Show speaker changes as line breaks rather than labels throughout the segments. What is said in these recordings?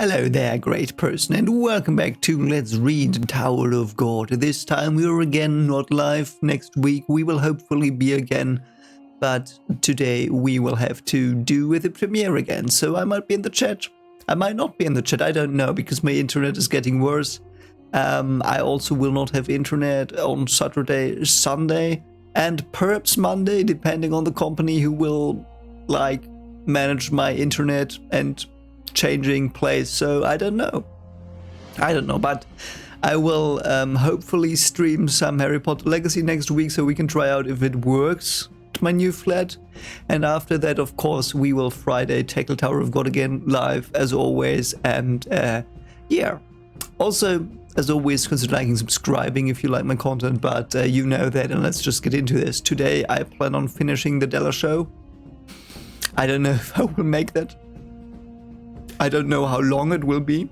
Hello there, great person, and welcome back to Let's Read Tower of God. This time we are again not live. Next week we will hopefully be again, but today we will have to do with the premiere again. So I might be in the chat. I might not be in the chat, I don't know, because my internet is getting worse. I also will not have internet on Saturday, Sunday, and perhaps Monday, depending on the company who will, manage my internet and changing place. So I don't know, but I will hopefully stream some Harry Potter Legacy next week so we can try out if it works at my new flat. And after that, of course, we will Friday tackle Tower of God again live as always. And yeah, also as always, consider liking and subscribing if you like my content, but you know that, and let's just get into this. Today I plan on finishing the Della show. I don't know if I will make that. I don't know how long it will be,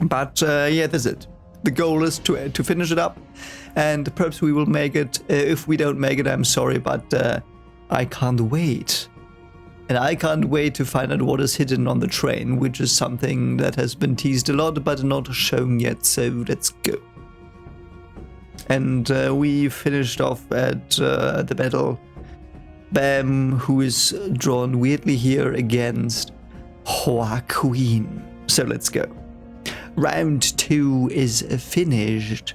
but yeah, that's it. The goal is to finish it up, and perhaps we will make it. If we don't make it, I'm sorry, but I can't wait. And I can't wait to find out what is hidden on the train, which is something that has been teased a lot, but not shown yet, so let's go. And we finished off at the battle. Bam, who is drawn weirdly here against Joaquin. So let's go. Round 2 is finished.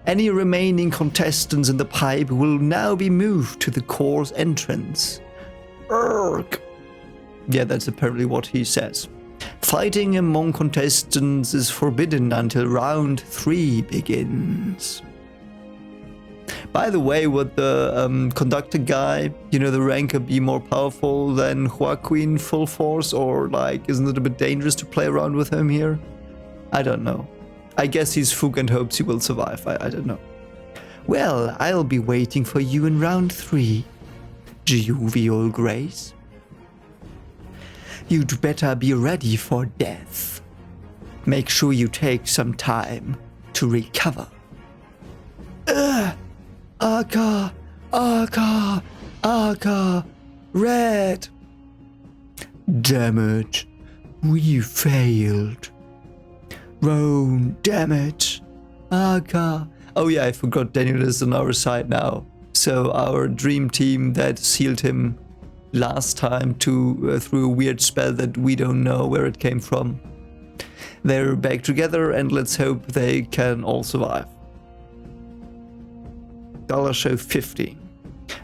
Any remaining contestants in the pipe will now be moved to the course entrance. Urgh. Yeah, that's apparently what he says. Fighting among contestants is forbidden until round 3 begins. By the way, would the conductor guy, the ranker, be more powerful than Joaquin full force, or isn't it a bit dangerous to play around with him here? I don't know. I guess he's Fug and hopes he will survive. I don't know. Well, I'll be waiting for you in round 3, Jovial Grace. You'd better be ready for death. Make sure you take some time to recover. Aka, red. Damn it, we failed. Roen, damn it. Aka. Oh yeah, I forgot Daniel is on our side now. So our dream team that sealed him last time through a weird spell that we don't know where it came from. They're back together, and let's hope they can all survive. Dollar show 50.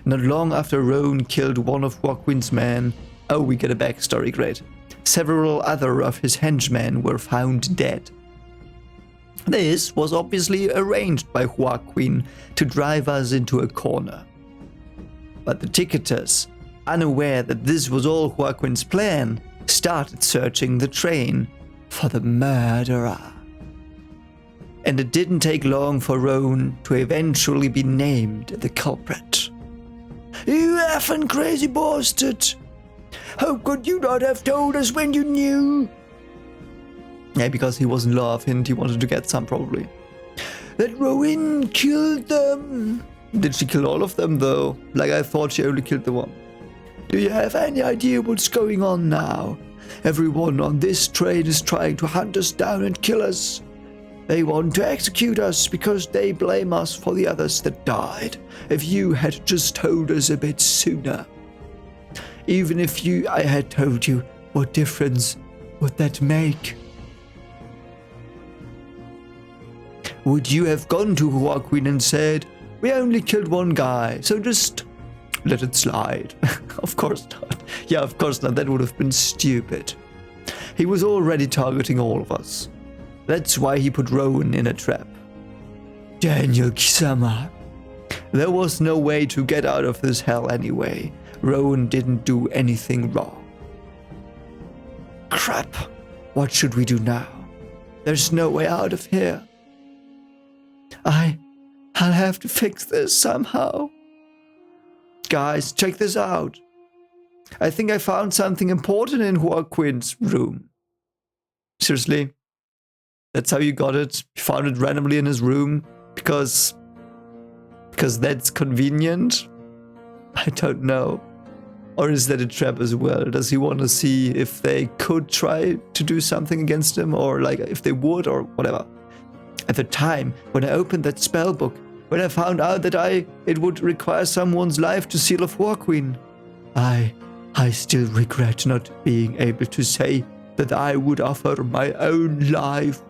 Not long after Roen killed one of Joaquin's men, oh, we get a backstory, great. Several other of his henchmen were found dead. This was obviously arranged by Joaquin to drive us into a corner. But the ticketers, unaware that this was all Joaquin's plan, started searching the train for the murderer. And it didn't take long for Roen to eventually be named the culprit. You effing crazy bastard! How could you not have told us when you knew? Yeah, because he was in love and he wanted to get some, probably. That Roen killed them. Did she kill all of them, though? I thought she only killed the one. Do you have any idea what's going on now? Everyone on this train is trying to hunt us down and kill us. They want to execute us because they blame us for the others that died. If you had just told us a bit sooner. Even if I had told you, what difference would that make? Would you have gone to Joaquin and said, we only killed one guy, so just let it slide? Of course not. Yeah, of course not. That would have been stupid. He was already targeting all of us. That's why he put Roen in a trap. Daniel Kisama. There was no way to get out of this hell anyway. Roen didn't do anything wrong. Crap. What should we do now? There's no way out of here. I'll have to fix this somehow. Guys, check this out. I think I found something important in Joaquin's room. Seriously? That's how you got it? You found it randomly in his room? Because that's convenient? I don't know. Or is that a trap as well? Does he want to see if they could try to do something against him, or like if they would, or whatever? At the time when I opened that spell book, when I found out that it would require someone's life to seal off Joaquin, I still regret not being able to say that I would offer my own life.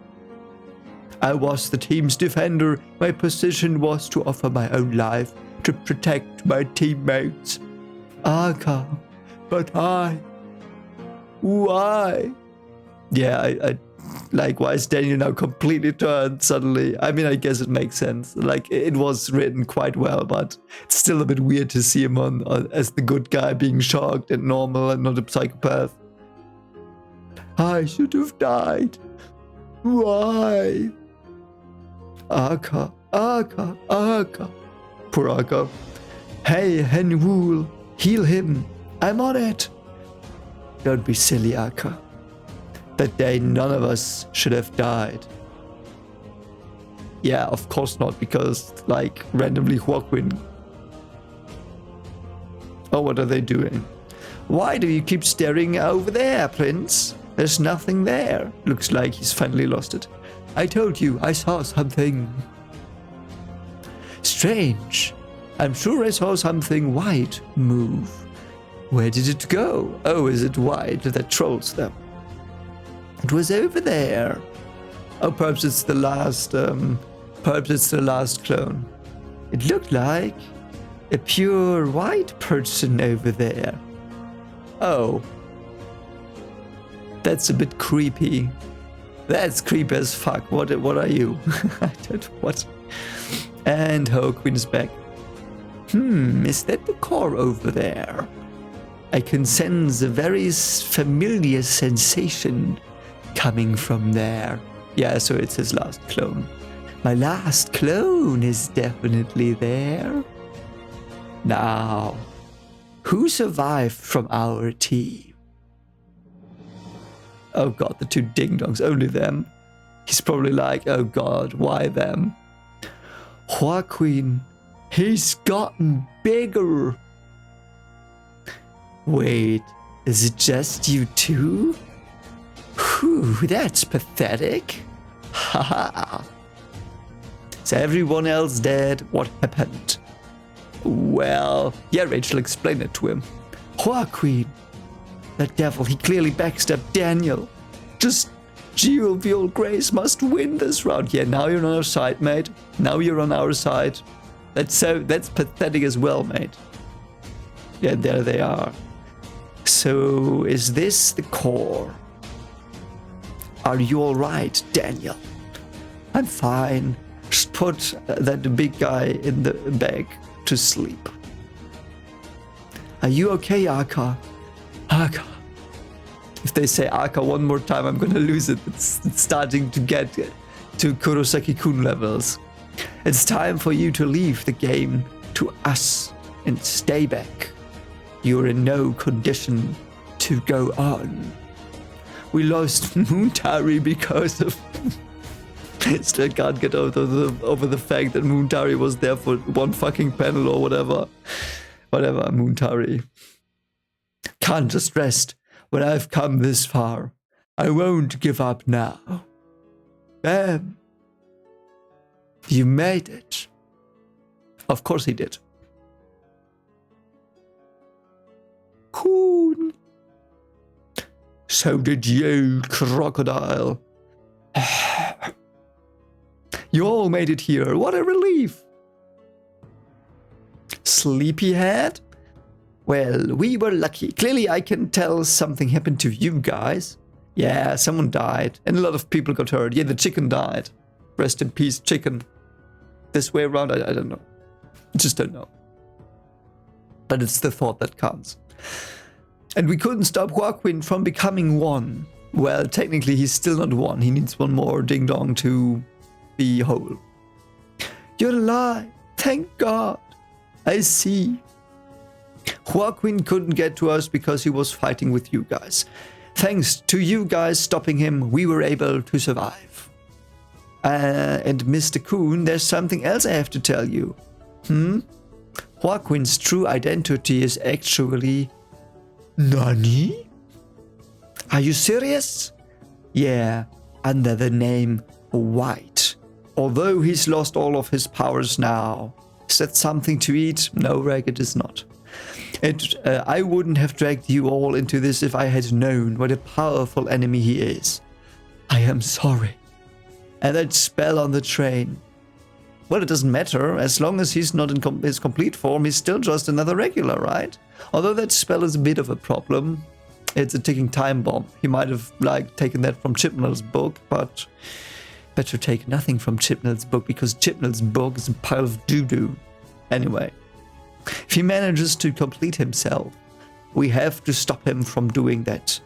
I was the team's defender. My position was to offer my own life to protect my teammates. Aka, but why? Yeah, I like, why is Daniel now completely turned suddenly? I mean, I guess it makes sense. Like, it was written quite well, but it's still a bit weird to see him as the good guy being shocked and normal and not a psychopath. I should have died. Why? Aka. Poor Aka. Hey, Henwool, heal him. I'm on it. Don't be silly, Aka. That day none of us should have died. Yeah, of course not, because, like, randomly Joaquin. Oh, what are they doing? Why do you keep staring over there, Prince? There's nothing there. Looks like he's finally lost it. I told you, I saw something. Strange. I'm sure I saw something white move. Where did it go? Oh, is it white that trolls them? It was over there. Oh, perhaps it's the last clone. It looked like a pure white person over there. Oh. That's a bit creepy. That's creepy as fuck. What are you? I don't what. And Joaquin's back. Is that the core over there? I can sense a very familiar sensation coming from there. Yeah, so it's his last clone. My last clone is definitely there. Now, who survived from our team? Oh god, the two ding-dongs, only them. He's probably like, oh god, why them? Joaquin, he's gotten bigger. Wait, is it just you two? Whew, that's pathetic. Haha. Is everyone else dead? What happened? Well, yeah, Rachel explained it to him. Joaquin, that devil, he clearly backstabbed Daniel. Just Geovial Grace must win this round. Yeah, now you're on our side, mate. Now you're on our side. That's pathetic as well, mate. Yeah, there they are. So, is this the core? Are you alright, Daniel? I'm fine. Just put that big guy in the bag to sleep. Are you okay, Aka? Aka. If they say Aka one more time, I'm gonna lose it. It's starting to get to Kurosaki-kun levels. It's time for you to leave the game to us and stay back. You're in no condition to go on. We lost Moontari because of... Still can't get over the fact that Moontari was there for one fucking panel or whatever. Whatever, Moontari. Can't just rest when I've come this far. I won't give up now. Bam. You made it. Of course he did. Coon. So did you, crocodile. You all made it here. What a relief. Sleepyhead? Well, we were lucky. Clearly I can tell something happened to you guys. Yeah, someone died. And a lot of people got hurt. Yeah, the chicken died. Rest in peace, chicken. This way around, I don't know. Just don't know. But it's the thought that counts. And we couldn't stop Joaquin from becoming one. Well, technically he's still not one. He needs one more ding-dong to be whole. You're alive. Thank God. I see. Joaquin couldn't get to us because he was fighting with you guys. Thanks to you guys stopping him, we were able to survive. And Mr. Coon, there's something else I have to tell you. Joaquin's true identity is actually Nani? Are you serious? Yeah, under the name White. Although he's lost all of his powers now. Is that something to eat? No, Reg, it is not. I wouldn't have dragged you all into this if I had known what a powerful enemy he is. I am sorry. And that spell on the train. Well, it doesn't matter. As long as he's not in his complete form, he's still just another regular, right? Although that spell is a bit of a problem. It's a ticking time bomb. He might have, taken that from Chibnall's book, but better take nothing from Chibnall's book, because Chibnall's book is a pile of doo-doo. Anyway, if he manages to complete himself, we have to stop him from doing that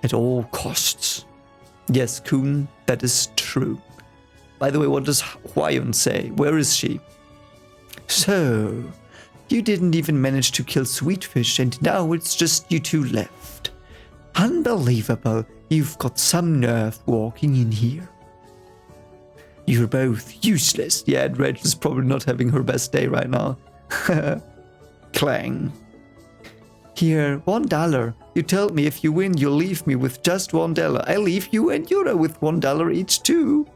at all costs. Yes, Kuhn, that is true. By the way, what does Roen say? Where is she? So, you didn't even manage to kill Sweetfish, and now it's just you two left. Unbelievable. You've got some nerve walking in here. You're both useless. Yeah, and Reg is probably not having her best day right now. Clang. Here, $1. You told me if you win, you'll leave me with just $1. I'll leave you and Yuri with $1 each too.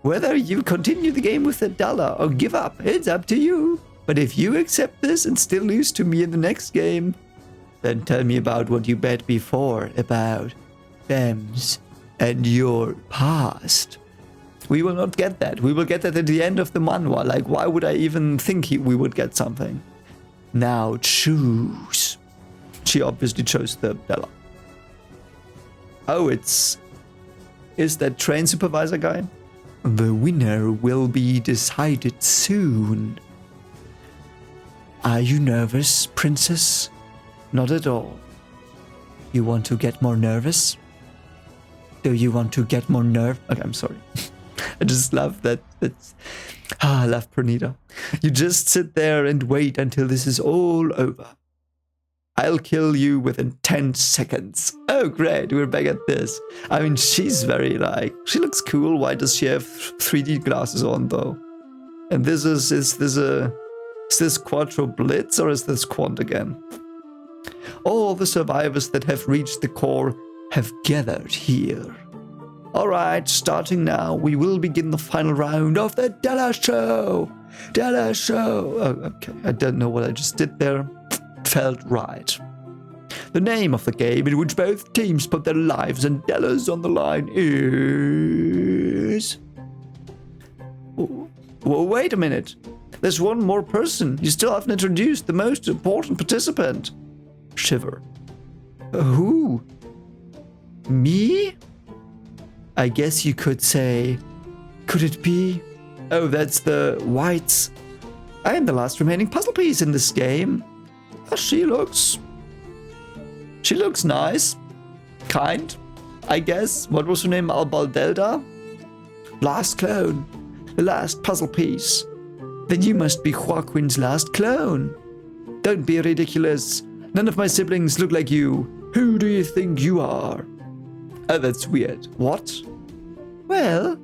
Whether you continue the game with $1 or give up, it's up to you. But if you accept this and still lose to me in the next game, then tell me about what you bet before about Bems and your past. We will not get that. We will get that at the end of the manhwa. Why would I even think we would get something? Now choose. She obviously chose the $1. Oh, is that train supervisor guy? The winner will be decided soon. Are you nervous, princess? Not at all. You want to get more nervous? Do you want to get more Okay, I'm sorry. I just love that. I love Pernita. You just sit there and wait until this is all over. I'll kill you within 10 seconds. Oh, great. We're back at this. I mean, she's very she looks cool. Why does she have 3D glasses on, though? And is this Quattro Blitz or is this Quant again? All the survivors that have reached the core have gathered here. Alright, starting now, we will begin the final round of the Della Show! Della Show! Oh, okay, I don't know what I just did there. Felt right. The name of the game in which both teams put their lives and Dellas on the line is... Well, wait a minute. There's one more person. You still haven't introduced the most important participant. Shiver. Who? Me? I guess you could say... Could it be? Oh, that's the Whites. I am the last remaining puzzle piece in this game. She looks nice. Kind, I guess. What was her name? Albaldelda? Last clone. The last puzzle piece. Then you must be Joaquin's last clone. Don't be ridiculous. None of my siblings look like you. Who do you think you are? Oh, that's weird. What? Well,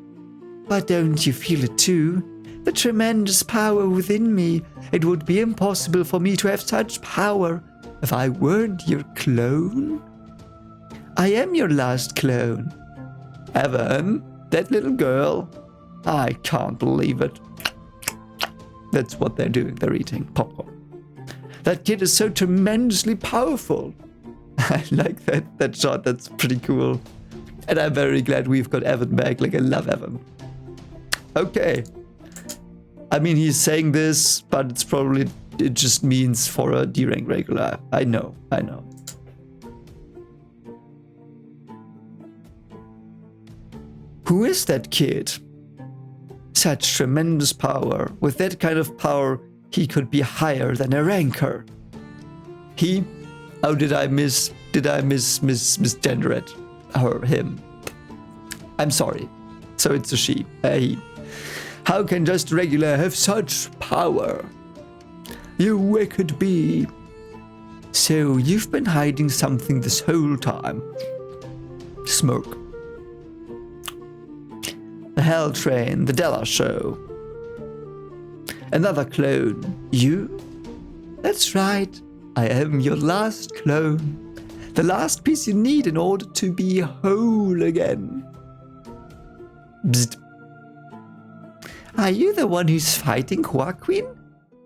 but don't you feel it too? The tremendous power within me. It would be impossible for me to have such power if I weren't your clone. I am your last clone. Evan, that little girl. I can't believe it. That's what they're doing. They're eating popcorn. That kid is so tremendously powerful. I like that shot. That's pretty cool. And I'm very glad we've got Evan back. I love Evan. Okay. I mean, he's saying this, but it just means for a D-rank regular. I know. Who is that kid? Such tremendous power. With that kind of power, he could be higher than a ranker. He? Oh, did I misgender it? Her, him. I'm sorry. So it's a she. He. How can just regular have such power? You wicked bee. So you've been hiding something this whole time. Smoke. The Hell Train, the Della Show. Another clone. You? That's right. I am your last clone. The last piece you need in order to be whole again. Bzzt. Are you the one who's fighting Joaquin?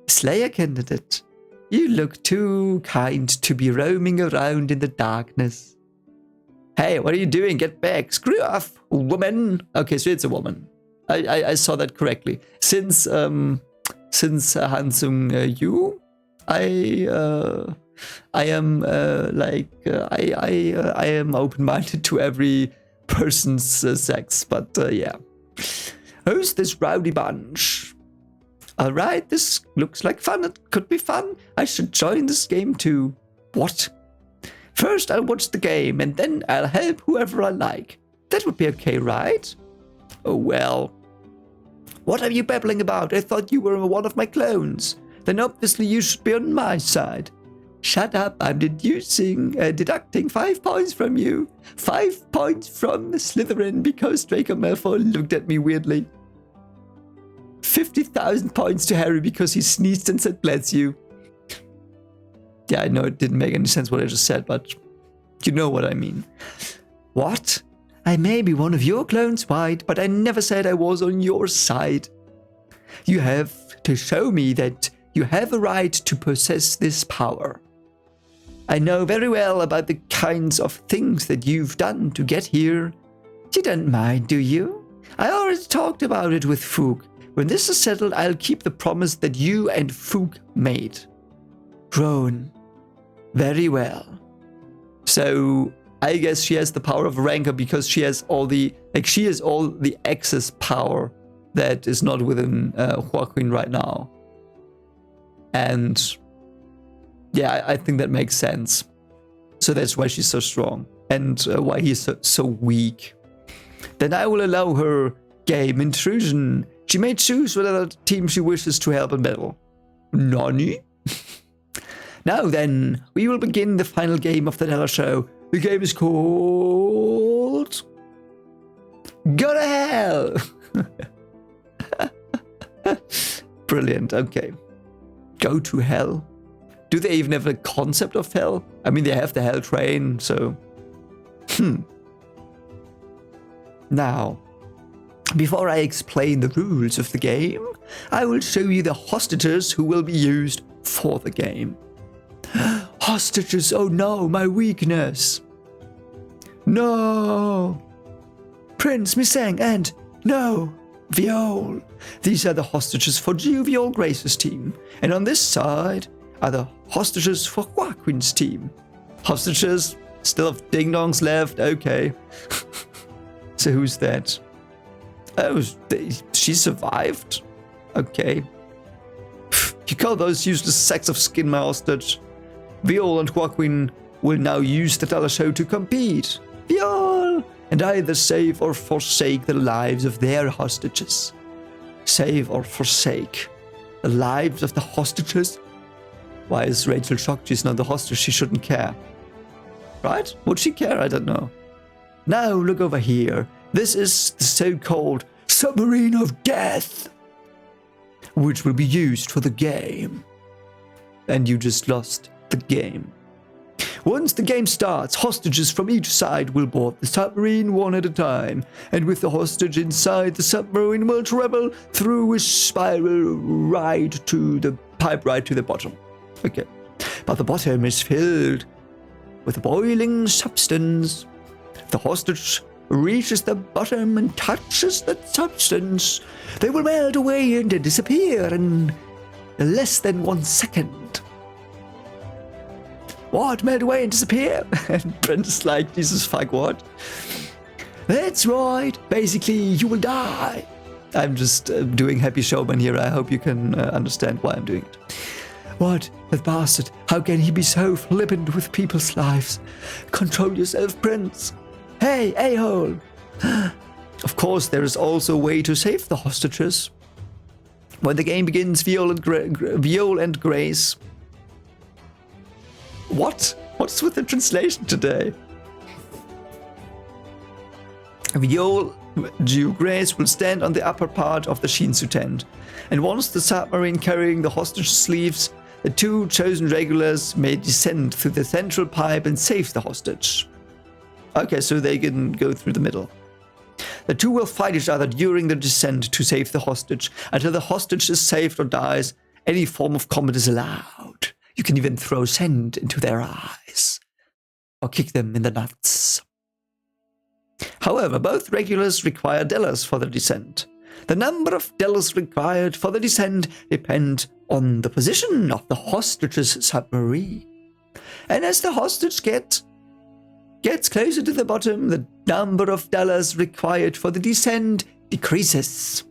Slayer candidate. You look too kind to be roaming around in the darkness. Hey, what are you doing? Get back. Screw off, woman. Okay, so it's a woman. I saw that correctly. Since Hansung Yu, I am I am open-minded to every person's sex, but yeah. Who's this rowdy bunch? Alright, this looks like fun. It could be fun. I should join this game too. What? First I'll watch the game and then I'll help whoever I like. That would be okay, right? Oh well. What are you babbling about? I thought you were one of my clones. Then obviously you should be on my side. Shut up, I'm deducting 5 points from you. 5 points from Slytherin because Draco Malfoy looked at me weirdly. 50,000 points to Harry because he sneezed and said bless you. Yeah, I know it didn't make any sense what I just said, but you know what I mean. What? I may be one of your clones, White, but I never said I was on your side. You have to show me that you have a right to possess this power. I know very well about the kinds of things that you've done to get here. You don't mind, do you? I already talked about it with Fook. When this is settled, I'll keep the promise that you and Fook made. Roen. Very well. So, I guess she has the power of Rancor because she has all the excess power that is not within Joaquin right now. And yeah, I think that makes sense. So that's why she's so strong and why he's so weak. Then I will allow her game intrusion. She may choose whatever team she wishes to help in battle. Nani? Now then, we will begin the final game of the Nella show. The game is called... Go to Hell! Brilliant, okay. Go to Hell? Do they even have a concept of hell? I mean, they have the Hell train, so... Now, before I explain the rules of the game, I will show you the hostages who will be used for the game. Hostages, oh no, my weakness. No. Prince, Misang, and no, Viol. These are the hostages for Viol Grace's team. And on this side are the hostages for Joaquin's team. Hostages, still have ding-dongs left, okay. So who's that? Oh, she survived? Okay. You call those useless sacks of skin my hostage. Viol and Joaquin will now use the dollar show to compete. Viol! And either save or forsake the lives of their hostages. Save or forsake the lives of the hostages? Why is Rachel shocked she's not the hostage? She shouldn't care. Right? Would she care? I don't know. Now look over here. This is the so-called submarine of death, which will be used for the game. And you just lost the game. Once the game starts, hostages from each side will board the submarine one at a time, and with the hostage inside, the submarine will travel through a spiral right to the bottom. Okay. But the bottom is filled with boiling substance. The hostage reaches the bottom and touches that substance. They will melt away and disappear in less than 1 second. What? Melt away and disappear? And Brent is like, Jesus fuck, what? That's right. Basically, you will die. I'm just doing Happy Showman here. I hope you can understand why I'm doing it. What? That bastard. How can he be so flippant with people's lives? Control yourself, Prince. Hey, a-hole. Of course, there is also a way to save the hostages. When the game begins, Viol and Grace... What? What's with the translation today? Viol Grace will stand on the upper part of the Shinsu tent, and once the submarine carrying the hostage leaves The 2 chosen regulars may descend through the central pipe and save the hostage. Okay, so they can go through the middle. The 2 will fight each other during the descent to save the hostage. Until the hostage is saved or dies, any form of combat is allowed. You can even throw sand into their eyes or kick them in the nuts. However, both regulars require dollars for the descent. The number of dollars required for the descent depend on the position of the hostage's submarine. And as the hostage gets closer to the bottom, the number of dollars required for the descent decreases.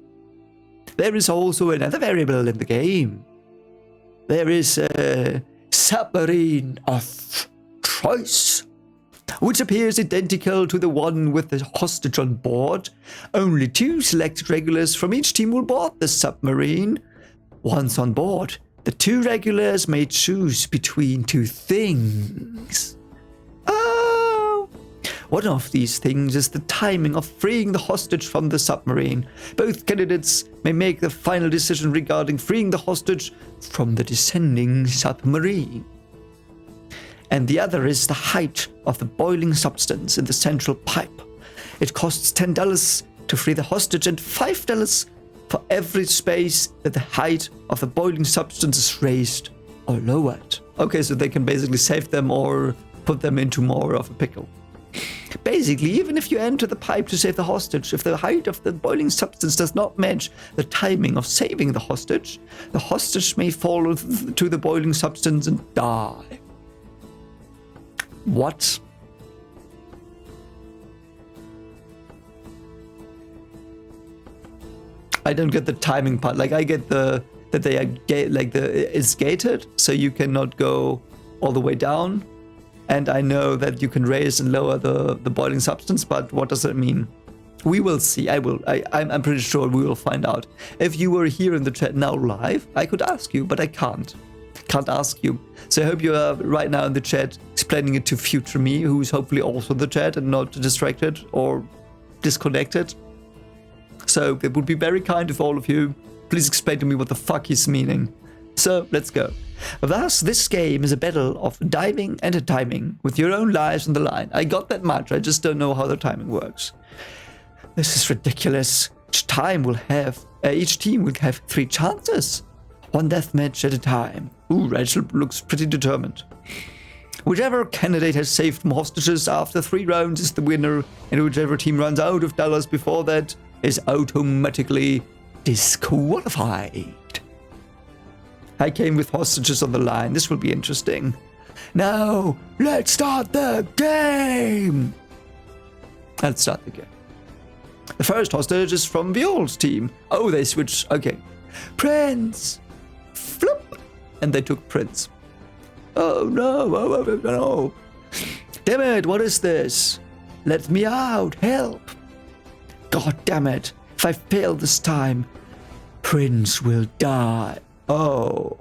There is also another variable in the game. There is a submarine of choice, which appears identical to the one with the hostage on board. Only 2 selected regulars from each team will board the submarine. Once on board, the 2 regulars may choose between 2 things. One of these things is the timing of freeing the hostage from the submarine. Both candidates may make the final decision regarding freeing the hostage from the descending submarine. And the other is the height of the boiling substance in the central pipe. It costs $10 to free the hostage and $5 for every space that the height of the boiling substance is raised or lowered. Okay, so they can basically save them or put them into more of a pickle. Basically, even if you enter the pipe to save the hostage, if the height of the boiling substance does not match the timing of saving the hostage may fall to the boiling substance and die. What? I don't get the timing part. Like, I get that they are it's gated, so you cannot go all the way down. And I know that you can raise and lower the boiling substance, but what does that mean? We will see. I'm pretty sure we will find out. If you were here in the chat now live, I could ask you, but I can't ask you. So I hope you are right now in the chat explaining it to future me, who's hopefully also in the chat and not distracted or disconnected. So it would be very kind of all of you. Please explain to me what the fuck he's meaning. So let's go. Thus, this game is a battle of diving and timing, with your own lives on the line. I got that much, I just don't know how the timing works. This is ridiculous. Each team will have 3 chances. 1 deathmatch at a time. Ooh, Rachel looks pretty determined. Whichever candidate has saved more hostages after 3 rounds is the winner, and whichever team runs out of dollars before that is automatically disqualified. I came with hostages on the line. This will be interesting. Now, let's start the game! Let's start the game. The first hostage is from the old team. Oh, they switched. Okay. Prince! Flip! And they took Prince. Oh, no. Oh, no. Damn it, what is this? Let me out. Help. God damn it. If I fail this time, Prince will die. Oh.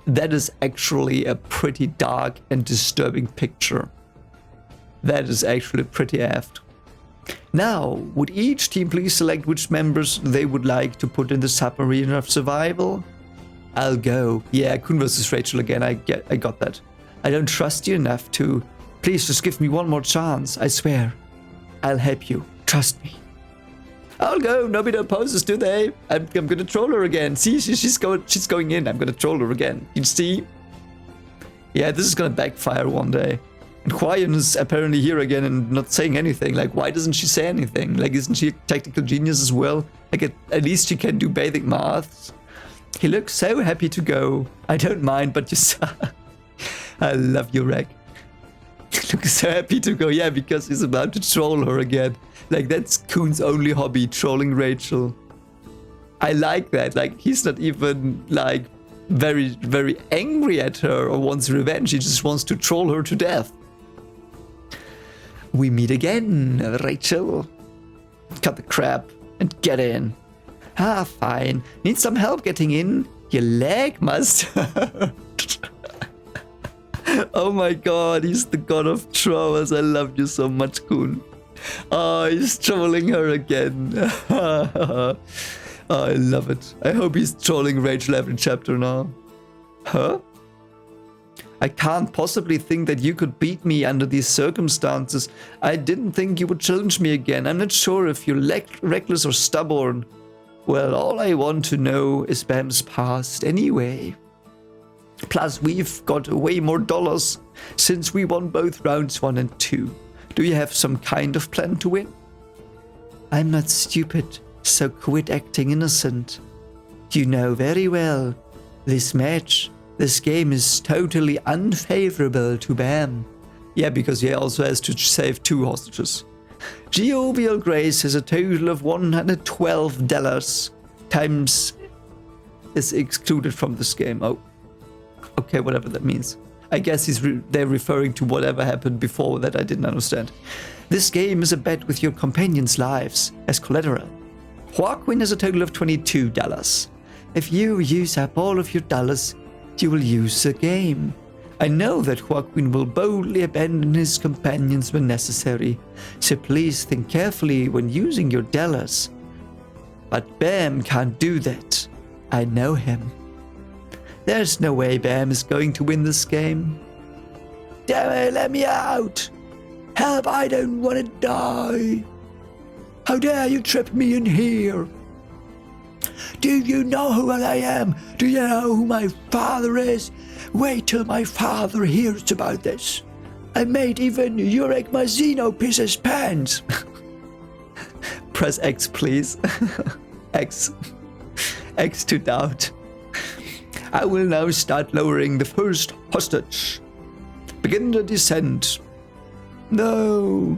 That is actually a pretty dark and disturbing picture. That is actually pretty aft. Now, would each team please select which members they would like to put in the submarine of survival? I'll go. Yeah, Kun versus Rachel again. I got that. I don't trust you enough to. Please just give me one more chance. I swear. I'll help you. Trust me. I'll go. Nobody opposes, do they? I'm gonna troll her again. See, she's going in. I'm gonna troll her again. You see? Yeah, this is gonna backfire one day. And Joaquin is apparently here again and not saying anything. Like, why doesn't she say anything? Like, isn't she a tactical genius as well? Like, at least she can do basic maths. He looks so happy to go. I don't mind, but you suck. I love you, Reg. He looks so happy to go. Yeah, because he's about to troll her again. Like, that's Kuhn's only hobby, trolling Rachel. I like that. Like, he's not even, like, very, very angry at her or wants revenge. He just wants to troll her to death. We meet again, Rachel. Cut the crap and get in. Ah, fine. Need some help getting in? Your leg must hurt. Oh my god, he's the god of trolls. I love you so much, Kuhn. Oh, he's trolling her again. Oh, I love it. I hope he's trolling Rachel every chapter now. Huh? I can't possibly think that you could beat me under these circumstances. I didn't think you would challenge me again. I'm not sure if you're reckless or stubborn. Well, all I want to know is Bam's past anyway. Plus, we've got way more dollars since we won both rounds 1 and 2. Do you have some kind of plan to win? I'm not stupid, so quit acting innocent. You know very well, this game is totally unfavorable to Bam. Yeah, because he also has to save 2 hostages. Jovial Grace has a total of $112 times is excluded from this game. Oh, okay, whatever that means. I guess they're referring to whatever happened before that I didn't understand. This game is a bet with your companions' lives as collateral. Joaquin has a total of $22. If you use up all of your dollars, you will lose the game. I know that Joaquin will boldly abandon his companions when necessary, so please think carefully when using your dollars. But Bam can't do that. I know him. There's no way Bam is going to win this game. Damn it, let me out! Help, I don't want to die! How dare you trip me in here? Do you know who I am? Do you know who my father is? Wait till my father hears about this. I made even Yuri Mazino piss his pants. Press X, please. X. X to doubt. I will now start lowering the first hostage. Begin the descent. No.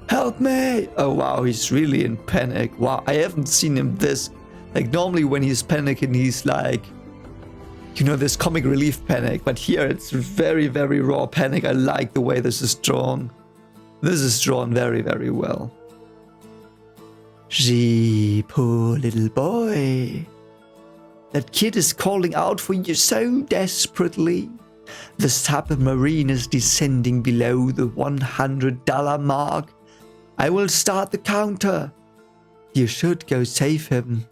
Help me. Oh wow, he's really in panic. Wow, I haven't seen him this. Like normally when he's panicking, he's like, you know, this comic relief panic. But here it's very, very raw panic. I like the way this is drawn. This is drawn very, very well. Gee, poor little boy. That kid is calling out for you so desperately. The submarine is descending below the $100 mark. I will start the counter. You should go save him.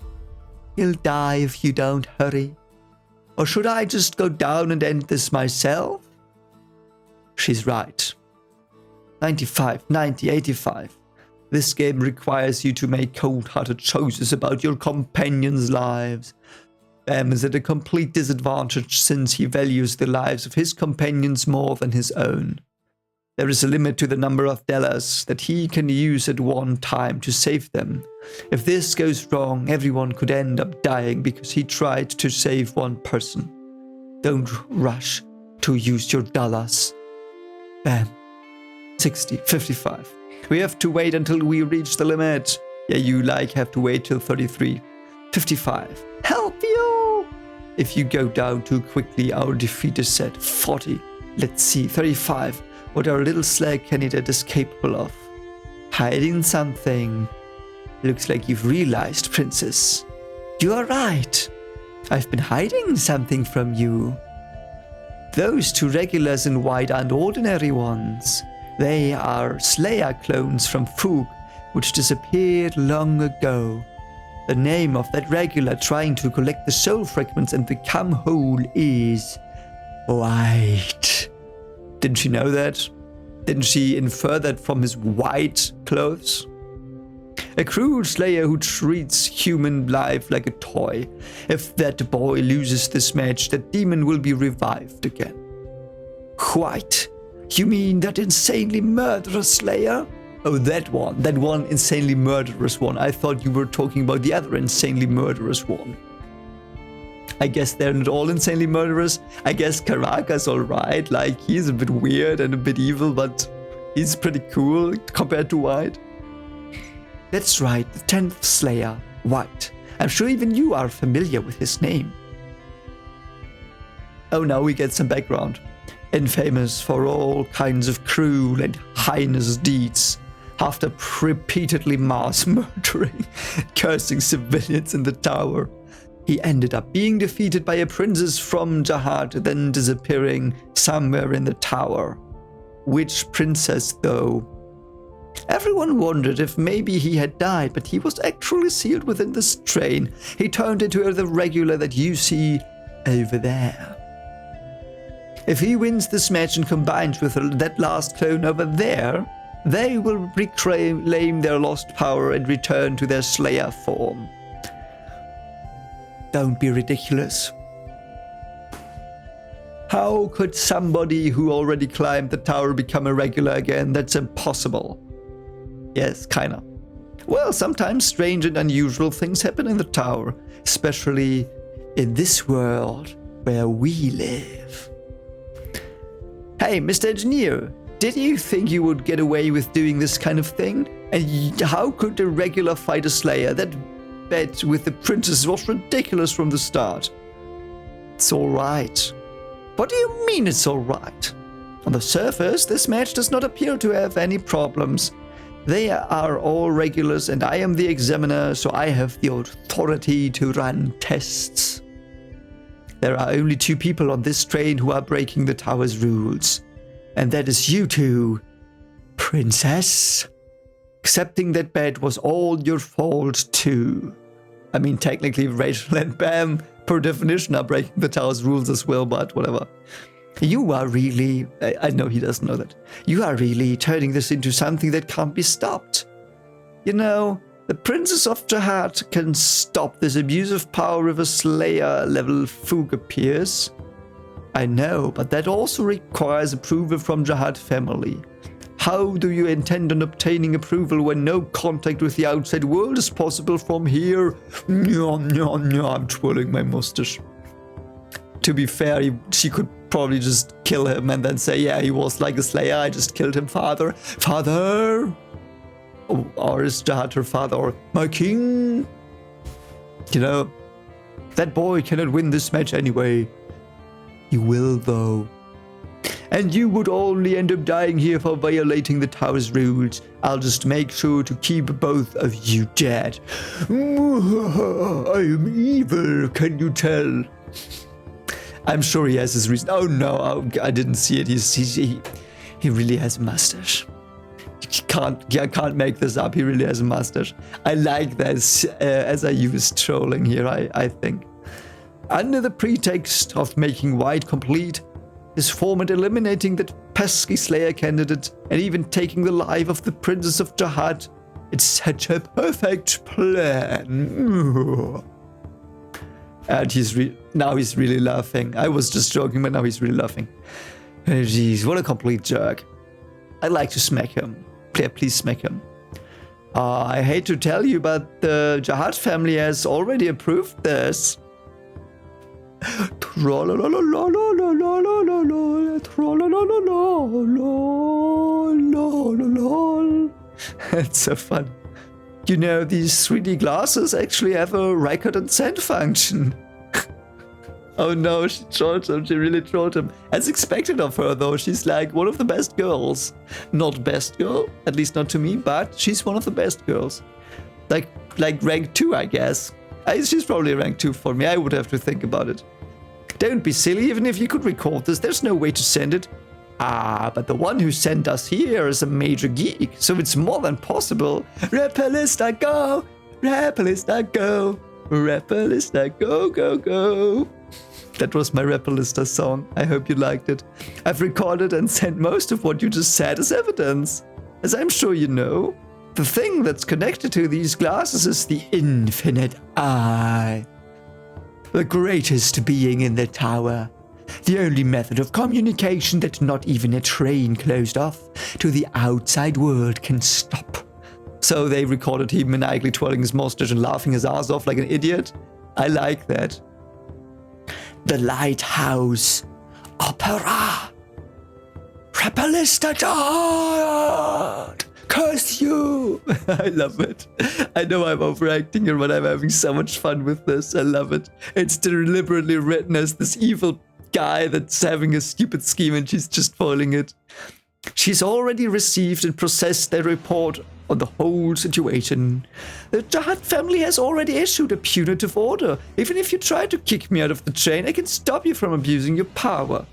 He'll die if you don't hurry. Or should I just go down and end this myself? She's right. 95, 90, 85. This game requires you to make cold-hearted choices about your companions' lives. Bam is at a complete disadvantage since he values the lives of his companions more than his own. There is a limit to the number of dollars that he can use at one time to save them. If this goes wrong, everyone could end up dying because he tried to save one person. Don't rush to use your dollars. Bam. 60, 55. We have to wait until we reach the limit. Yeah, you have to wait till 33. 55. Help you! If you go down too quickly, our defeat is set. 40. Let's see. 35. What our little slag candidate is capable of. Hiding something. Looks like you've realized, Princess. You are right. I've been hiding something from you. Those 2 regulars in white aren't ordinary ones. They are Slayer clones from Fook, which disappeared long ago. The name of that regular trying to collect the soul fragments and become whole is White. Didn't she know that? Didn't she infer that from his white clothes? A cruel slayer who treats human life like a toy. If that boy loses this match, that demon will be revived again. White? You mean that insanely murderous slayer? Oh, that one insanely murderous one. I thought you were talking about the other insanely murderous one. I guess they're not all insanely murderous. I guess Caracas alright, like he's a bit weird and a bit evil, but he's pretty cool compared to White. That's right, the 10th Slayer, White. I'm sure even you are familiar with his name. Oh, now we get some background. Infamous for all kinds of cruel and heinous deeds. After repeatedly mass murdering, cursing civilians in the tower, he ended up being defeated by a princess from Jihad, then disappearing somewhere in the tower. Which princess, though? Everyone wondered if maybe he had died, but he was actually sealed within this train. He turned into the regular that you see over there. If he wins this match and combines with that last clone over there, they will reclaim their lost power and return to their Slayer form. Don't be ridiculous. How could somebody who already climbed the tower become a regular again? That's impossible. Yes, kinda. Well, sometimes strange and unusual things happen in the tower, especially in this world where we live. Hey, Mr. Engineer, did you think you would get away with doing this kind of thing? And how could a regular fight a Slayer? That bet with the princess was ridiculous from the start. It's alright. What do you mean it's alright? On the surface, this match does not appear to have any problems. They are all regulars and I am the examiner, so I have the authority to run tests. There are only 2 people on this train who are breaking the tower's rules. And that is you two, Princess. Accepting that bet was all your fault too. I mean, technically Rachel and Bam, per definition, are breaking the tower's rules as well, but whatever. You are really, I know he doesn't know that. You are really turning this into something that can't be stopped. You know, the Princess of Jihad can stop this abuse of power if a Slayer-level Foog appears. I know, but that also requires approval from Jihad family. How do you intend on obtaining approval when no contact with the outside world is possible from here? I'm twirling my mustache. To be fair, she could probably just kill him and then say, yeah, he was like a Slayer, I just killed him, father. Father! Oh, or is Jihad her father? Or my king? You know, that boy cannot win this match anyway. He will, though. And you would only end up dying here for violating the tower's rules. I'll just make sure to keep both of you dead. I am evil, can you tell? I'm sure he has his reason. Oh no, I didn't see it. He really has a mustache. I can't make this up. He really has a mustache. I like this as I use trolling here, I think. Under the pretext of making White complete, his format eliminating that pesky Slayer candidate and even taking the life of the Princess of Jihad, it's such a perfect plan. And now he's really laughing. I was just joking, but now he's really laughing. Oh, jeez, what a complete jerk. I'd like to smack him. Please smack him. I hate to tell you, but the Jihad family has already approved this. It's so fun. You know, these 3D glasses actually have a record and send function. Oh no, she trolled him. She really trolled him. As expected of her, though. She's like one of the best girls. Not best girl, at least not to me, but she's one of the best girls. Like rank 2, I guess. She's probably rank 2 for me. I would have to think about it. Don't be silly. Even if you could record this, there's no way to send it. Ah, but the one who sent us here is a major geek, so it's more than possible. Rappalista, go! Rappalista, go! Rappalista, go, go, go! That was my Rappalista song. I hope you liked it. I've recorded and sent most of what you just said as evidence. As I'm sure you know, the thing that's connected to these glasses is the infinite eye. The greatest being in the tower. The only method of communication that not even a train closed off to the outside world can stop. So they recorded him maniacally twirling his mustache and laughing his ass off like an idiot. I like that. The Lighthouse Opera. Rappalista God! Curse you! I love it. I know I'm overacting here, but I'm having so much fun with this. I love it. It's deliberately written as this evil guy that's having a stupid scheme and she's just foiling it. She's already received and processed their report on the whole situation. The Jihad family has already issued a punitive order. Even if you try to kick me out of the train, I can stop you from abusing your power.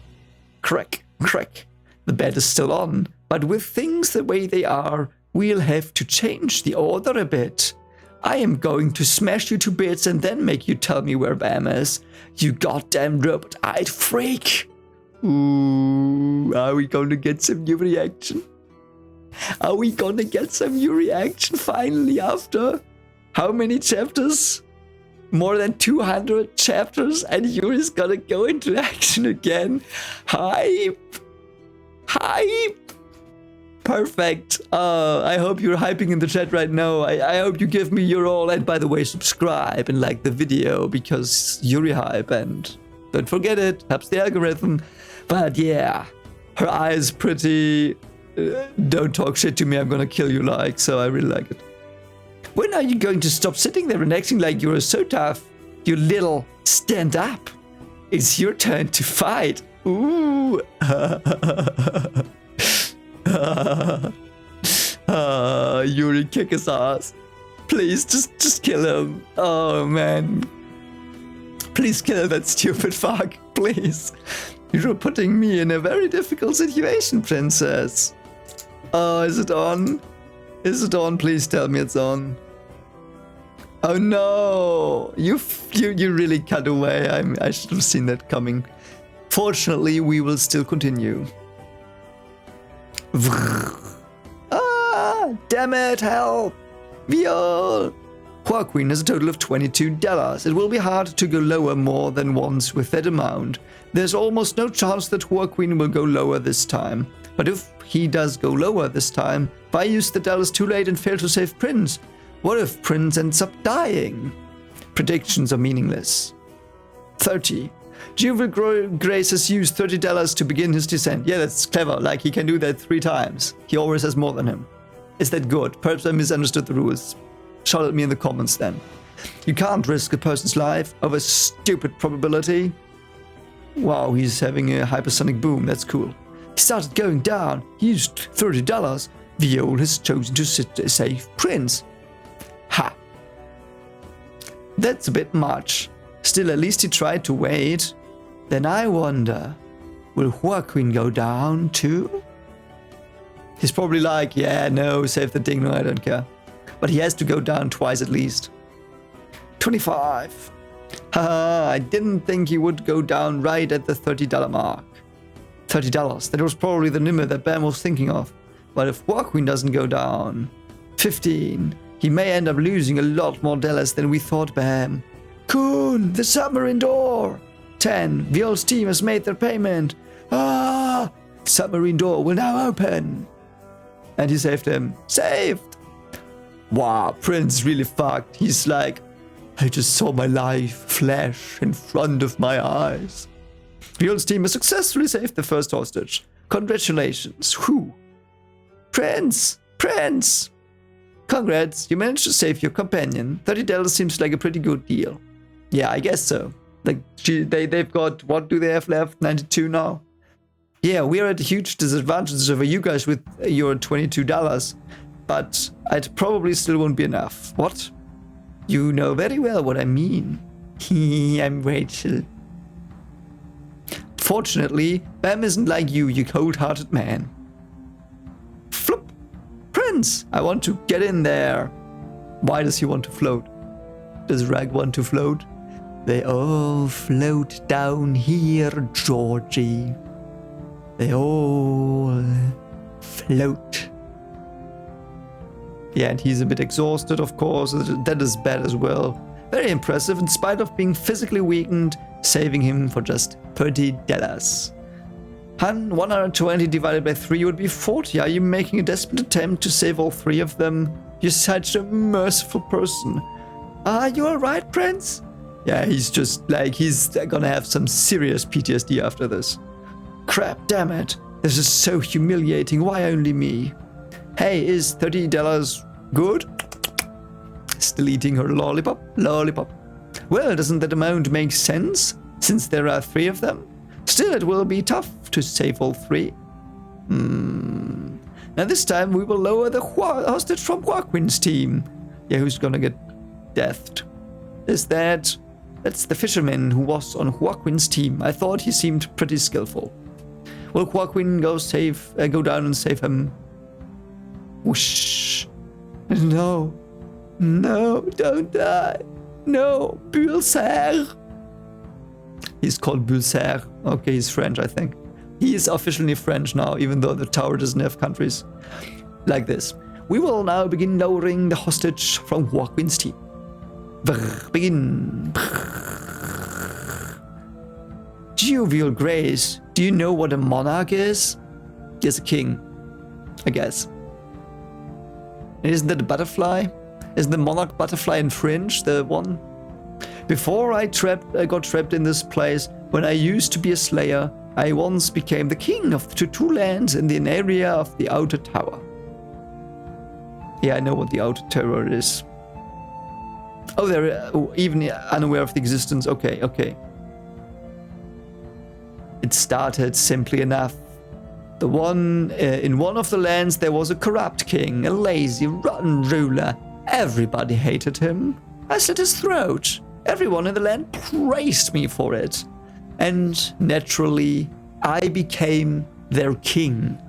Crack, crack. The bet is still on, but with things the way they are, we'll have to change the order a bit. I am going to smash you to bits and then make you tell me where Bam is. You goddamn robot-eyed freak. Ooh, are we going to get some new reaction? Are we going to get some new reaction finally after how many chapters? More than 200 chapters, and Yuri's gonna go into action again. Hype! Hype! Perfect. I hope you're hyping in the chat right now. I hope you give me your all. And by the way, subscribe and like the video because Yuri hype. And don't forget it, helps the algorithm. But yeah, her eye is pretty... don't talk shit to me, I'm gonna kill you like, so I really like it. When are you going to stop sitting there and acting like you're so tough? You little stand up. It's your turn to fight. Ooh. Yuri, kick his ass. Please, just kill him. Oh, man. Please kill that stupid fuck. Please. You're putting me in a very difficult situation, princess. Oh, is it on? Is it on? Please tell me it's on. Oh no! You really cut away. I should have seen that coming. Fortunately, we will still continue. Ah! Damn it! Help! Viol! Joaquin has a total of $22. It will be hard to go lower more than once with that amount. There's almost no chance that Joaquin will go lower this time. But if he does go lower this time, if I use the dollars too late and fail to save Prince, what if Prince ends up dying? Predictions are meaningless. 30. Juvenile Grace has used $30 to begin his descent. Yeah, that's clever. Like, he can do that 3 times. He always has more than him. Is that good? Perhaps I misunderstood the rules. Shout at me in the comments then. You can't risk a person's life over stupid probability. Wow, he's having a hypersonic boom. That's cool. He started going down. He used $30. Viol has chosen to save Prince. Ha. That's a bit much. Still, at least he tried to wait. Then I wonder, will Joaquin go down too? He's probably like, yeah, no, save the ding, no, I don't care. But he has to go down twice at least. 25. Haha, I didn't think he would go down right at the $30 mark. $30, that was probably the number that Bam was thinking of. But if Joaquin doesn't go down, 15, he may end up losing a lot more dollars than we thought, Bam. Coon, the submarine door. 10, Viol's team has made their payment. Ah, submarine door will now open. And he saved him. Saved. Wow, Prince really fucked. He's like, I just saw my life flash in front of my eyes. Viol's team has successfully saved the first hostage. Congratulations. Whew. Prince! Prince! Congrats, you managed to save your companion. $30 seems like a pretty good deal. Yeah, I guess so. Like, they've got, what do they have left? 92 now? Yeah, we're at a huge disadvantage over you guys with your $22. But it probably still won't be enough. What? You know very well what I mean. I'm Rachel. Fortunately, Bam isn't like you cold-hearted man. Flop! Prince! I want to get in there. Why does he want to float? Does Rag want to float? They all float down here, Georgie. They all float. Yeah, and he's a bit exhausted, of course. That is bad as well. Very impressive, in spite of being physically weakened, saving him for just $30. 120 divided by 3 would be 40. Are you making a desperate attempt to save all 3 of them? You're such a merciful person. Are you alright, Prince? Yeah, he's just like, he's gonna have some serious PTSD after this. Crap, damn it. This is so humiliating. Why only me? Hey, is $30 good? Still eating her lollipop? Lollipop. Well, doesn't that amount make sense? Since there are 3 of them? Still, it will be tough to save all 3. Now this time we will lower the hostage from Joaquin's team. Yeah, who's gonna get deathed? That's the fisherman who was on Joaquin's team. I thought he seemed pretty skillful. Will Joaquin go down and save him? Whoosh. No. No, don't die. No, Bulser. He's called Bulser. Okay, he's French, I think. He is officially French now, even though the tower doesn't have countries. Like this. We will now begin lowering the hostage from Joaquin's team. Begin. Jovial Grace, do you know what a monarch is? Yes, a king, I guess. Isn't that a butterfly? Isn't the monarch butterfly in French the one? Before I got trapped in this place, when I used to be a slayer, I once became the king of the two lands in the area of the outer tower. Yeah, I know what the outer tower is. Oh, they're even unaware of the existence. Okay, okay. It started simply enough. In one of the lands there was a corrupt king, a lazy, rotten ruler. Everybody hated him. I slit his throat. Everyone in the land praised me for it. And naturally, I became their king.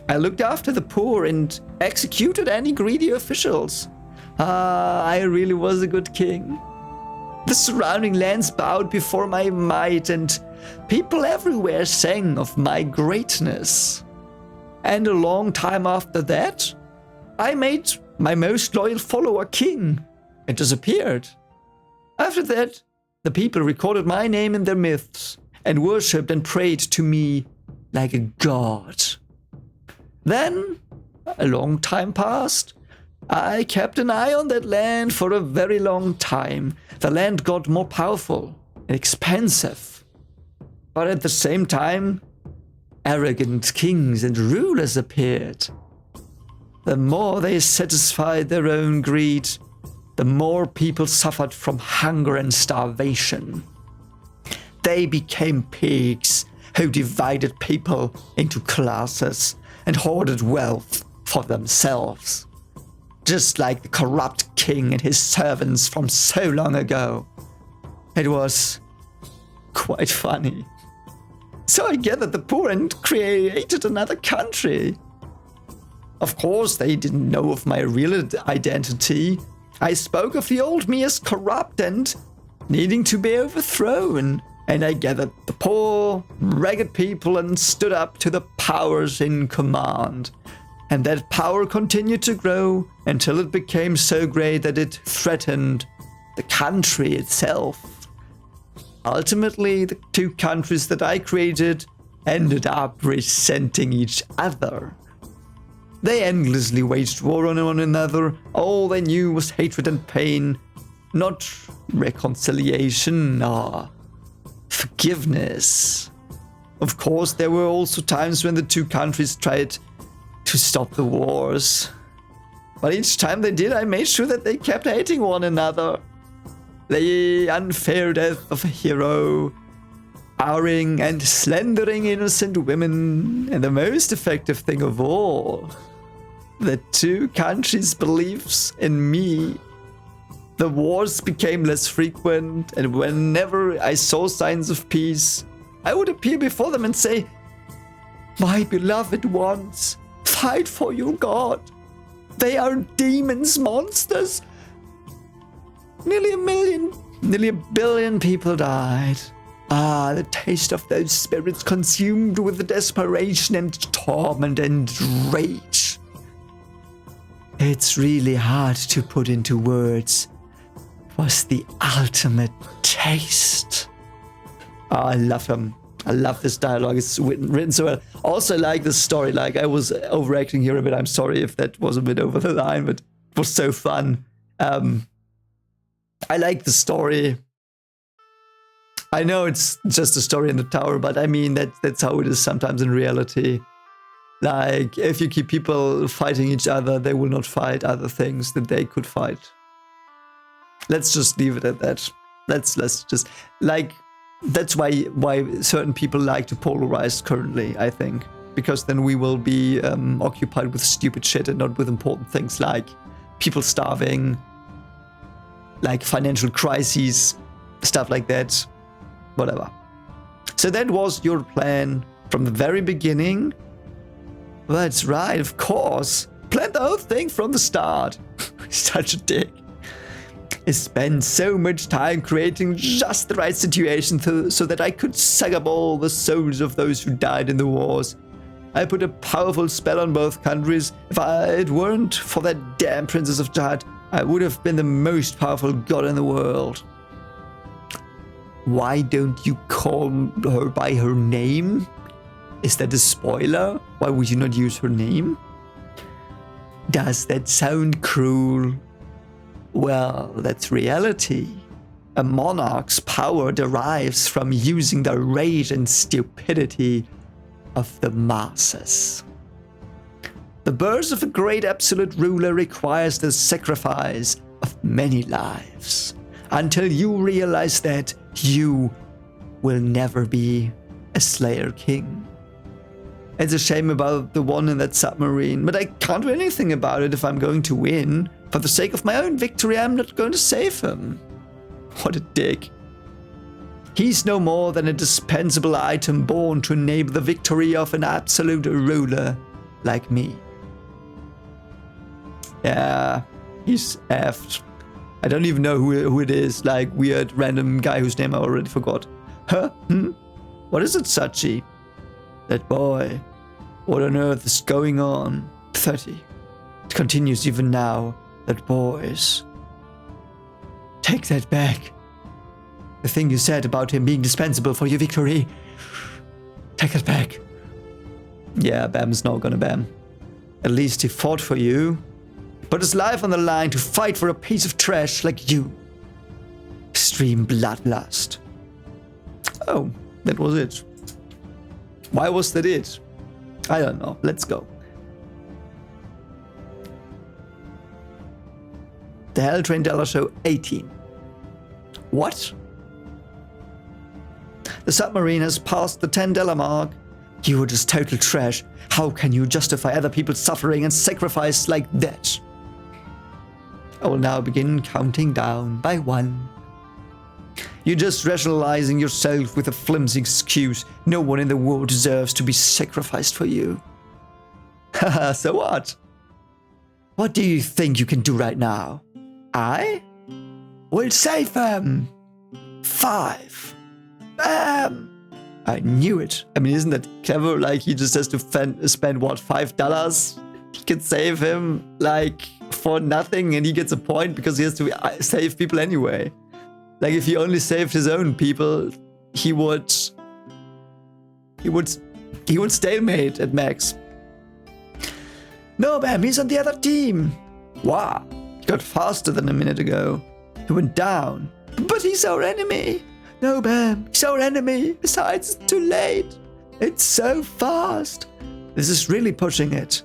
I looked after the poor and executed any greedy officials. I really was a good king. The surrounding lands bowed before my might, and people everywhere sang of my greatness. And a long time after that, I made my most loyal follower king and disappeared. After that, the people recorded my name in their myths and worshipped and prayed to me like a god. Then, a long time passed. I kept an eye on that land for a very long time. The land got more powerful and expensive. But at the same time, arrogant kings and rulers appeared. The more they satisfied their own greed, the more people suffered from hunger and starvation. They became pigs who divided people into classes and hoarded wealth for themselves. Just like the corrupt king and his servants from so long ago. It was quite funny. So I gathered the poor and created another country. Of course, they didn't know of my real identity. I spoke of the old me as corrupt and needing to be overthrown. And I gathered the poor, ragged people and stood up to the powers in command. And that power continued to grow until it became so great that it threatened the country itself. Ultimately, the two countries that I created ended up resenting each other. They endlessly waged war on one another. All they knew was hatred and pain, not reconciliation or forgiveness. Of course, there were also times when the two countries tried to stop the wars. But each time they did, I made sure that they kept hating one another. The unfair death of a hero, harrying and slandering innocent women, and the most effective thing of all, the two countries' beliefs in me. The wars became less frequent, and whenever I saw signs of peace, I would appear before them and say, "My beloved ones, fight for your god. They are demons, monsters." Nearly a billion people died. The taste of those spirits consumed with desperation and torment and rage. It's really hard to put into words. It was the ultimate taste. I love him. I love this dialogue. It's written so well. Also, I like the story. Like, I was overacting here a bit. I'm sorry if that was a bit over the line, but it was so fun. I like the story. I know it's just a story in the tower, but I mean, that's how it is sometimes in reality. Like, if you keep people fighting each other, they will not fight other things that they could fight. Let's just leave it at that. Let's just, like, that's why certain people like to polarize currently, I think. Because then we will be occupied with stupid shit and not with important things like people starving, like financial crises, stuff like that. Whatever. So that was your plan from the very beginning. That's right, of course. planned the whole thing from the start. Such a dick. I spent so much time creating just the right situation so that I could suck up all the souls of those who died in the wars. I put a powerful spell on both countries. If it weren't for that damn Princess of Jihad, I would have been the most powerful god in the world. Why don't you call her by her name? Is that a spoiler? Why would you not use her name? Does that sound cruel? Well, that's reality. A monarch's power derives from using the rage and stupidity of the masses. The birth of a great absolute ruler requires the sacrifice of many lives. Until you realize that, you will never be a Slayer King. It's a shame about the one in that submarine, but I can't do anything about it if I'm going to win. For the sake of my own victory, I'm not going to save him. What a dick. He's no more than a dispensable item born to enable the victory of an absolute ruler like me. Yeah, he's effed. I don't even know who it is, like weird random guy whose name I already forgot. Huh? What is it, Sachi? That boy. What on earth is going on? 30. It continues even now. That boys. Take that back. The thing you said about him being dispensable for your victory. Take it back. Yeah, Bam's not gonna Bam. At least he fought for you. Put his life on the line to fight for a piece of trash like you. Extreme bloodlust. Oh, that was it. Why was that it? I don't know. Let's go. The Hell Train Dollar Show 18. What? The submarine has passed the $10 mark. You are just total trash. How can you justify other people's suffering and sacrifice like that? I will now begin counting down by 1. You're just rationalizing yourself with a flimsy excuse. No one in the world deserves to be sacrificed for you. Haha, so what? What do you think you can do right now? I will save them. 5. Bam! I knew it. I mean, isn't that clever? Like, he just has to spend, what, $5? He can save him, like, for nothing, and he gets a point because he has to save people anyway. Like, if he only saved his own people, he would stalemate at max. No, Bam, he's on the other team. Wow, he got faster than a minute ago. He went down. But he's our enemy. No, Bam, he's our enemy. Besides, it's too late. It's so fast. This is really pushing it.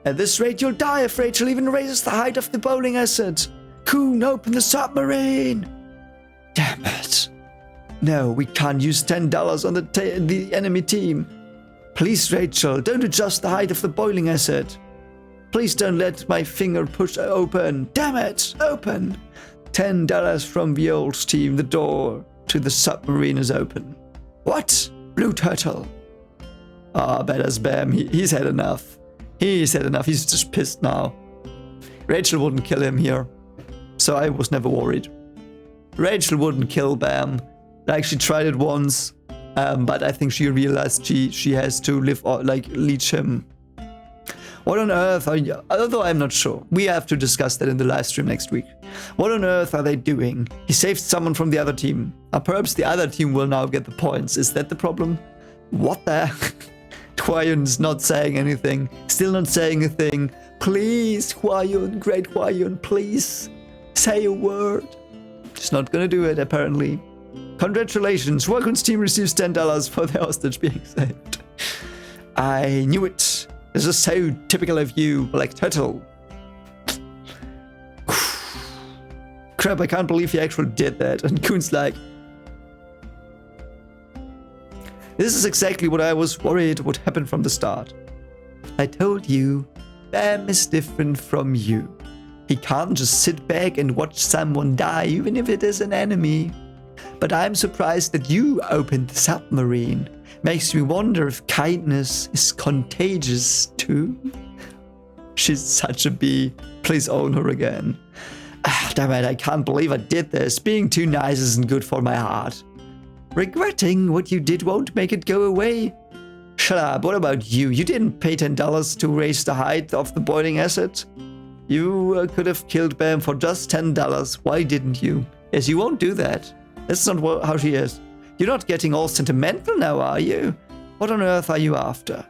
At this rate, you'll die if Rachel even raises the height of the bowling asset. Coon, open the submarine. Damn it. No, we can't use $10 on the enemy team. Please, Rachel, don't adjust the height of the boiling asset. Please don't let my finger push open. Damn it, open. $10 from the old team. The door to the submarine is open. What? Blue turtle. Ah, badass Bam. He's had enough. He's had enough. He's just pissed now. Rachel wouldn't kill him here. So I was never worried. Rachel wouldn't kill Bam. Like, she tried it once, but I think she realized she has to leech him. What on earth are you? Although I'm not sure. We have to discuss that in the live stream next week. What on earth are they doing? He saved someone from the other team. Perhaps the other team will now get the points. Is that the problem? What the? Hwayun's not saying anything. Still not saying a thing. Please, Hwayun, great Hwayun, please say a word. She's not gonna do it, apparently. Congratulations, Joaquin's team receives $10 for the hostage being saved. I knew it. This is so typical of you, Black Turtle. Crap, I can't believe he actually did that. And Coon's like, this is exactly what I was worried would happen from the start. I told you, Bam is different from you. He can't just sit back and watch someone die, even if it is an enemy. But I'm surprised that you opened the submarine. Makes me wonder if kindness is contagious too. She's such a bee. Please own her again. Ah, damn it, I can't believe I did this. Being too nice isn't good for my heart. Regretting what you did won't make it go away. Shut up, what about you? You didn't pay $10 to raise the height of the boiling acid. You could have killed Bam for just $10. Why didn't you? Yes, you won't do that. That's not how she is. You're not getting all sentimental now, are you? What on earth are you after?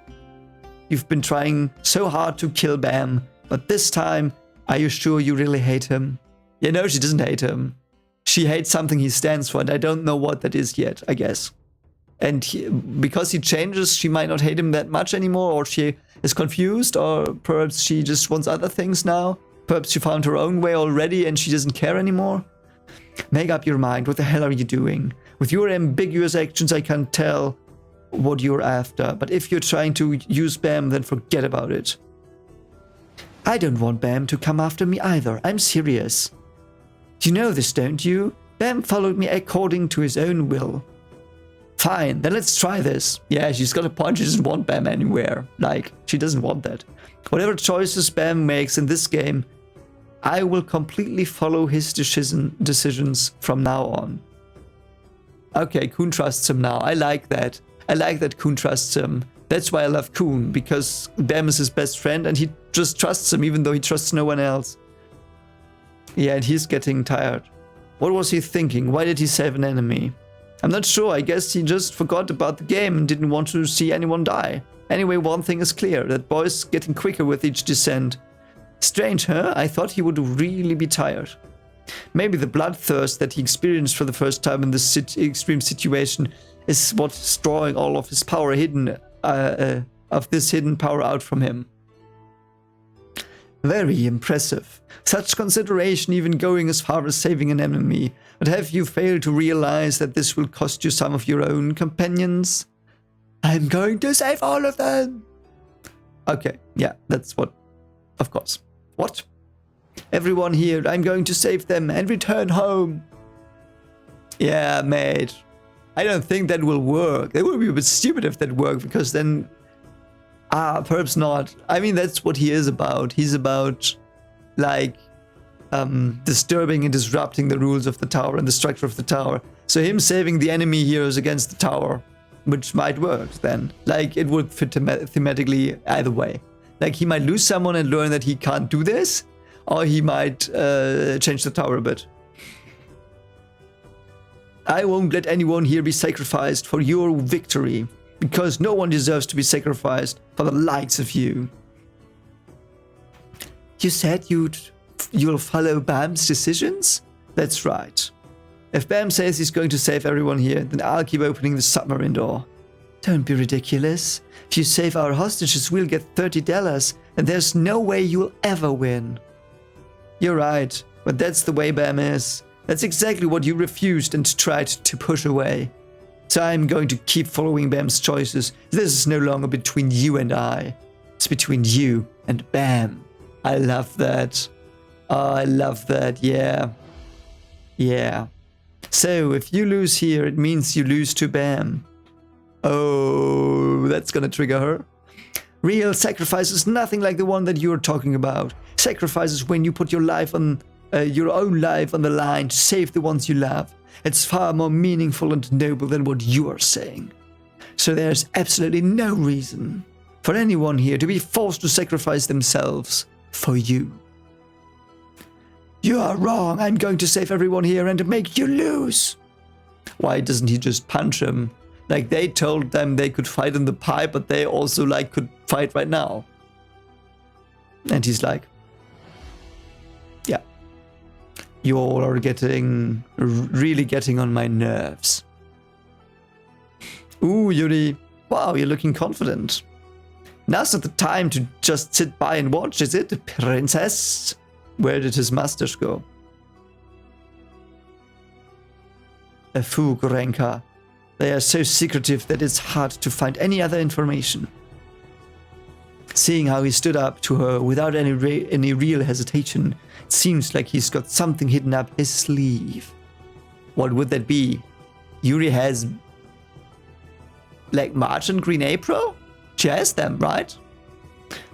You've been trying so hard to kill Bam, but this time, are you sure you really hate him? Yeah, no, she doesn't hate him. She hates something he stands for, and I don't know what that is yet, I guess. And because he changes, she might not hate him that much anymore, or she is confused, or perhaps she just wants other things now. Perhaps she found her own way already and she doesn't care anymore. Make up your mind. What the hell are you doing? With your ambiguous actions, I can't tell what you're after. But if you're trying to use Bam, then forget about it. I don't want Bam to come after me either. I'm serious. You know this, don't you? Bam followed me according to his own will. Fine, then let's try this. Yeah, she's got a point. She doesn't want Bam anywhere. Like, she doesn't want that. Whatever choices Bam makes in this game, I will completely follow his decisions from now on. Okay, Kuhn trusts him now. I like that. I like that Kuhn trusts him. That's why I love Kuhn, because Bam is his best friend and he just trusts him even though he trusts no one else. Yeah, and he's getting tired. What was he thinking? Why did he save an enemy? I'm not sure. I guess he just forgot about the game and didn't want to see anyone die. Anyway, one thing is clear. That boy's getting quicker with each descent. Strange, huh? I thought he would really be tired. Maybe the bloodthirst that he experienced for the first time in this extreme situation is what's drawing all of his power of this hidden power out from him. Very impressive. Such consideration even going as far as saving an enemy. But have you failed to realize that this will cost you some of your own companions? I'm going to save all of them! Okay, yeah, that's what... Of course. What? Everyone here, I'm going to save them and return home. Yeah, mate. I don't think that will work. It would be a bit stupid if that worked, because then... perhaps not. I mean, that's what he is about. He's about, like, disturbing and disrupting the rules of the tower and the structure of the tower. So him saving the enemy heroes against the tower, which might work then. Like, it would fit thematically either way. Like, he might lose someone and learn that he can't do this, or he might change the tower a bit. I won't let anyone here be sacrificed for your victory, because no one deserves to be sacrificed for the likes of you. You said you'll follow Bam's decisions? That's right. If Bam says he's going to save everyone here, then I'll keep opening the submarine door. Don't be ridiculous. If you save our hostages, we'll get $30, and there's no way you'll ever win. You're right, but that's the way Bam is. That's exactly what you refused and tried to push away. So I'm going to keep following Bam's choices. This is no longer between you and I. It's between you and Bam. I love that. Oh, I love that, yeah. Yeah. So, if you lose here, it means you lose to Bam. Oh, that's gonna trigger her. Real sacrifice is nothing like the one that you're talking about. Sacrifice is when you put your life on, your own life on the line to save the ones you love. It's far more meaningful and noble than what you are saying. So there's absolutely no reason for anyone here to be forced to sacrifice themselves for you. You are wrong. I'm going to save everyone here and make you lose. Why doesn't he just punch him? Like, they told them they could fight in the pipe, but they also, like, could fight right now. And he's like, yeah. You all are really getting on my nerves. Ooh, Yuri. Wow, you're looking confident. Now's not the time to just sit by and watch, is it, princess? Where did his mustache go? A Fugrenka. They are so secretive that it's hard to find any other information. Seeing how he stood up to her without any real hesitation, it seems like he's got something hidden up his sleeve. What would that be? Yuri has, like, March and Green April? She has them, right?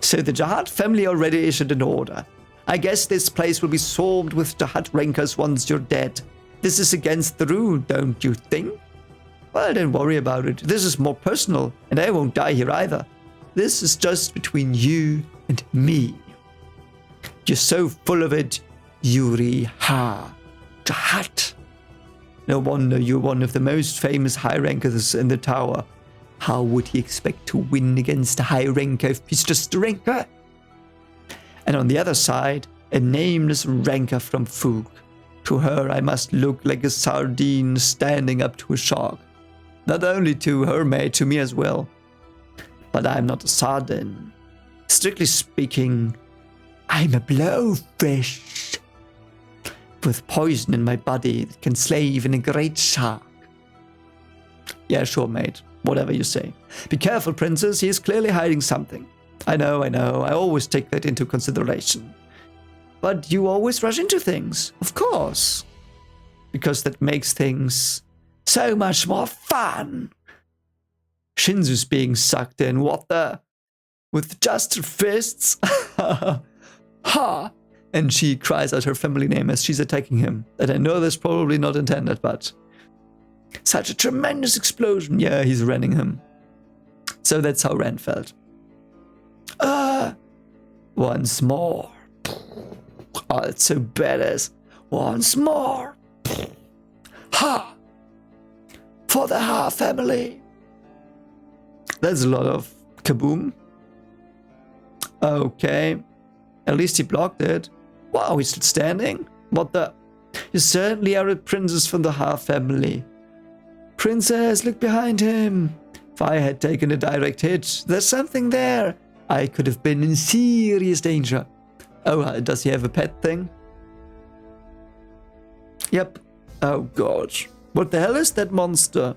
So the Jahat family already issued an order. I guess this place will be swarmed with Jahat rankers once you're dead. This is against the rule, don't you think? Well, don't worry about it. This is more personal, and I won't die here either. This is just between you and me. You're so full of it, Yuri. Ha. Jahat. No wonder you're one of the most famous high rankers in the tower. How would he expect to win against a high ranker if he's just a ranker? And on the other side, a nameless ranker from Fook. To her, I must look like a sardine standing up to a shark. Not only to her mate, to me as well. But I'm not a sardine. Strictly speaking, I'm a blowfish. With poison in my body that can slay even a great shark. Yeah, sure, mate. Whatever you say. Be careful, princess. He is clearly hiding something. I know. I always take that into consideration. But you always rush into things. Of course. Because that makes things so much more fun. Shinzu's being sucked in. What the? With just her fists? Ha! And she cries out her family name as she's attacking him. And I know that's probably not intended, but... Such a tremendous explosion. Yeah, he's renning him. So that's how Ren felt. Once more. Oh, it's so badass. Once more. Ha! For the Ha family. That's a lot of kaboom. Okay. At least he blocked it. Wow, he's still standing? What the? You certainly are a princess from the Ha family. Princess, look behind him. If I had taken a direct hit, there's something there. I could have been in serious danger. Oh, does he have a pet thing? Yep. Oh, God. What the hell is that monster?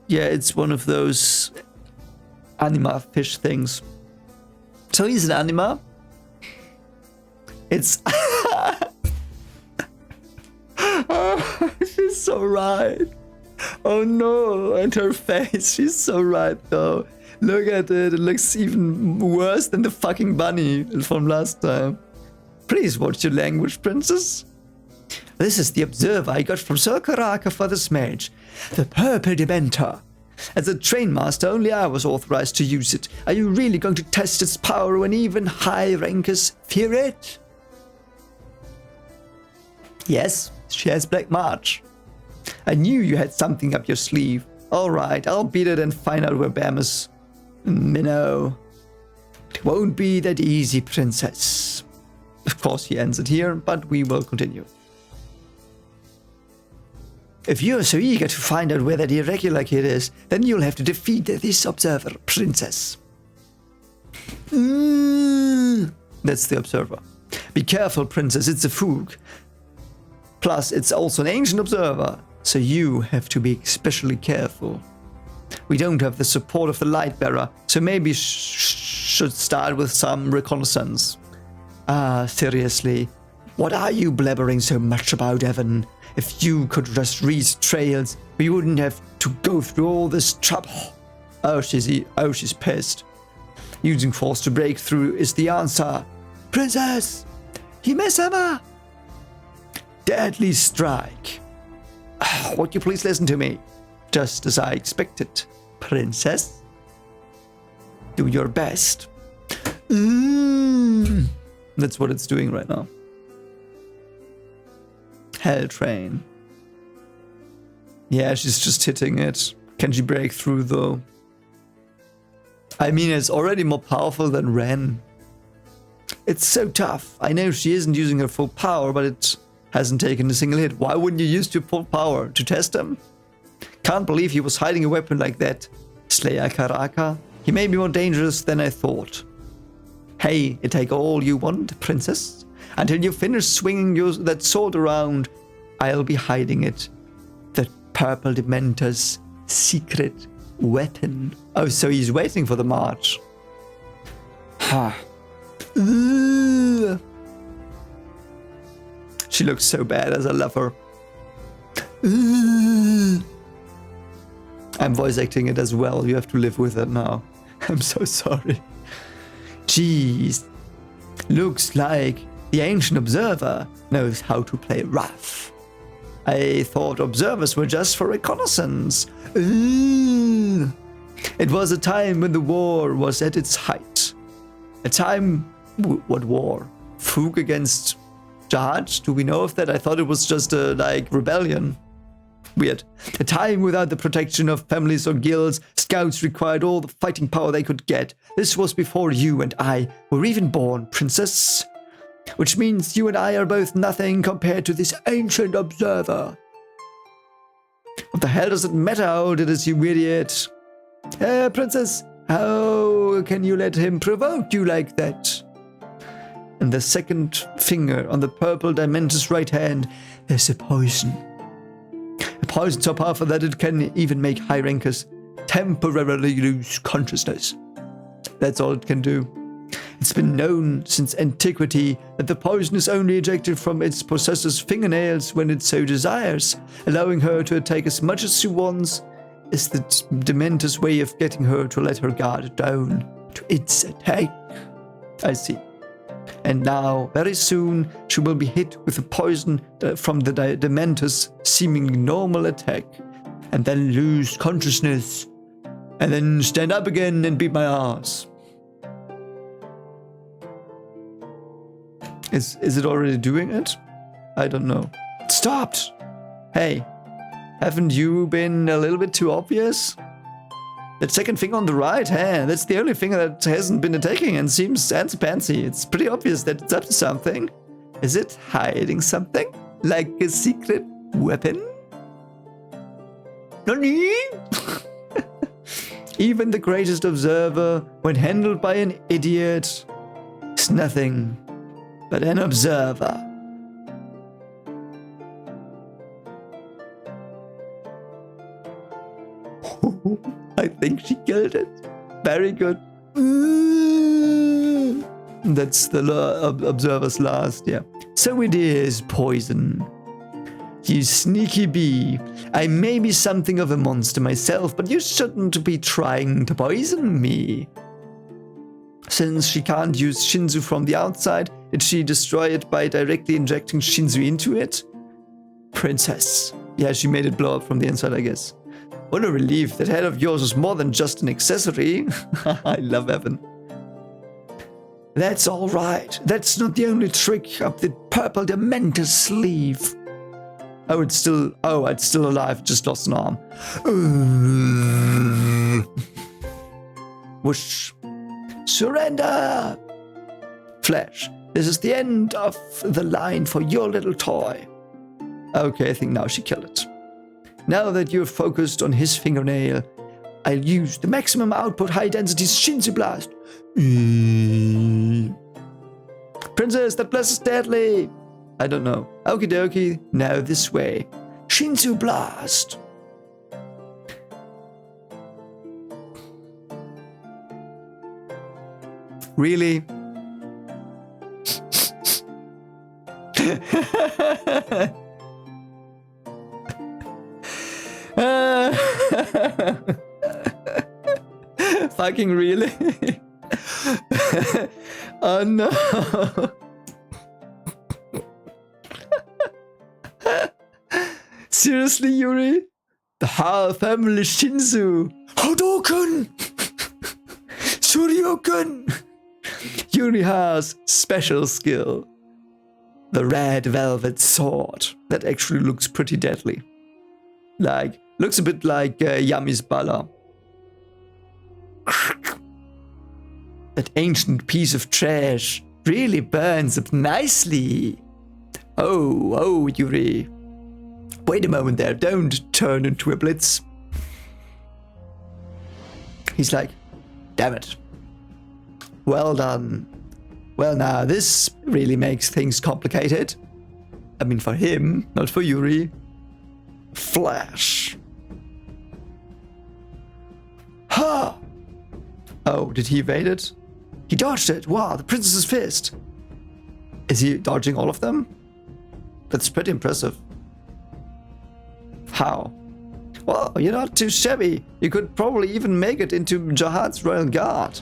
Yeah, it's one of those anima fish things. So he's an anima. It's... Oh, she's so right. Oh no, and her face, she's so right though. Look at it, it looks even worse than the fucking bunny from last time. Please watch your language, princess. This is the observer I got from Sir Karaka for this mage. The Purple Dementor. As a train master, only I was authorized to use it. Are you really going to test its power when even high rankers fear it? Yes, she has Black March. I knew you had something up your sleeve. Alright, I'll beat it and find out where Bam is. Minnow. It won't be that easy, princess. Of course, he ends it here, but we will continue. If you're so eager to find out where that irregular kid is, then you'll have to defeat this observer, princess. That's the observer. Be careful, princess, it's a Fook. Plus, it's also an ancient observer, so you have to be especially careful. We don't have the support of the Lightbearer, so maybe should start with some reconnaissance. Seriously, what are you blabbering so much about, Evan? If you could just read trails, we wouldn't have to go through all this trouble. Oh, she's pissed. Using force to break through is the answer. Princess! Himesama! Deadly strike. Won't you please listen to me? Just as I expected, princess. Do your best. That's what it's doing right now. Hell train. Yeah, she's just hitting it. Can she break through though? I mean, it's already more powerful than Ren. It's so tough. I know she isn't using her full power, but it hasn't taken a single hit. Why wouldn't you use your full power? To test him? Can't believe he was hiding a weapon like that. Slayer Karaka. He may be more dangerous than I thought. Hey, you take all you want, princess. Until you finish swinging that sword around, I'll be hiding it. The Purple Dementor's secret weapon. Oh, so he's waiting for the march. Ha. She looks so bad as I love her. I'm voice acting it as well. You have to live with it now. I'm so sorry. Jeez. Looks like the ancient observer knows how to play rough. I thought observers were just for reconnaissance. Ooh. It was a time when the war was at its height. A time... What war? Fug against Jihad? Do we know of that? I thought it was just a, rebellion. Weird. A time without the protection of families or guilds. Scouts required all the fighting power they could get. This was before you and I were even born, princess. Which means you and I are both nothing compared to this ancient observer. What the hell does it matter how old it is, you idiot? Princess, how can you let him provoke you like that? And the second finger on the purple Dimentus right hand, there's a poison. A poison so powerful that it can even make high rankers temporarily lose consciousness. That's all it can do. It's been known since antiquity that the poison is only ejected from its possessor's fingernails when it so desires, allowing her to attack as much as she wants. Is the Dementor's way of getting her to let her guard down to its attack. I see. And now, very soon, she will be hit with the poison from the Dementor's seemingly normal attack, and then lose consciousness, and then stand up again and beat my ass. Is it already doing it? I don't know. It stopped! Hey, haven't you been a little bit too obvious? That second finger on the right hand, that's the only finger that hasn't been attacking and seems fancy. It's pretty obvious that it's up to something. Is it hiding something? Like a secret weapon? Nani? Even the greatest observer, when handled by an idiot, is nothing but an observer. I think she killed it. Very good. That's the observer's last, yeah. So it is poison. You sneaky bee. I may be something of a monster myself, but you shouldn't be trying to poison me. Since she can't use Shinzu from the outside, did she destroy it by directly injecting Shinzu into it? Princess. Yeah, she made it blow up from the inside, I guess. What a relief, that head of yours was more than just an accessory. I love Evan. That's all right. That's not the only trick up the purple Dementor's sleeve. Oh, it's still alive, just lost an arm. Whoosh. Surrender! Flash, this is the end of the line for your little toy. Okay, I think now she killed it. Now that you're focused on his fingernail, I'll use the maximum output high-density Shinzu Blast. Princess, that blast is deadly. I don't know. Okie dokie, now this way. Shinzu Blast. Really? Fucking really? Oh no. Seriously, Yuri? The Hao family Shinzu. Hadouken! Shoryuken! Yuri has special skill. The red velvet sword. That actually looks pretty deadly. Looks a bit like Yami's Bala. That ancient piece of trash really burns up nicely. Oh, Yuri. Wait a moment there, don't turn into a blitz. He's like, damn it. Well done. Well now, this really makes things complicated. I mean for him, not for Yuri. Flash. Ha! Oh, did he evade it? He dodged it! Wow, the princess's fist! Is he dodging all of them? That's pretty impressive. How? Well, you're not too shabby. You could probably even make it into Jihad's royal guard.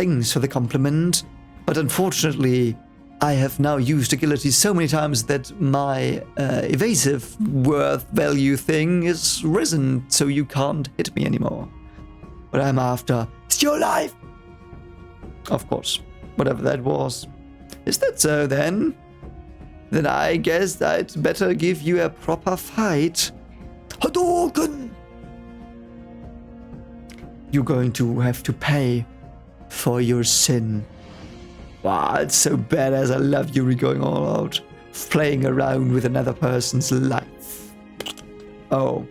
Thanks for the compliment, but unfortunately, I have now used agility so many times that my evasive worth value thing is risen, so you can't hit me anymore. What I'm after is your life! Of course, whatever that was. Is that so then? Then I guess I'd better give you a proper fight. Hadouken! You're going to have to pay for your sin. Wow, it's so badass. I love Yuri going all out, playing around with another person's life. Oh.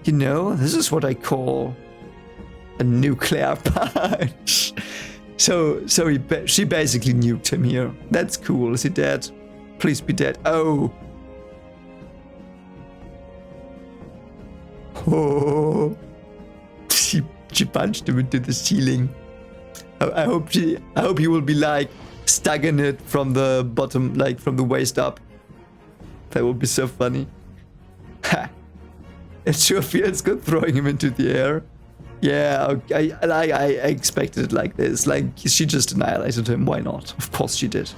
You know, this is what I call a nuclear punch. She basically nuked him here. That's cool. Is he dead? Please be dead. Oh. Oh. She punched him into the ceiling. I hope he will be like stuck in it from the bottom, like from the waist up. That would be so funny. Ha! It sure feels good throwing him into the air. Yeah, I expected it like this. Like, she just annihilated him. Why not? Of course she did.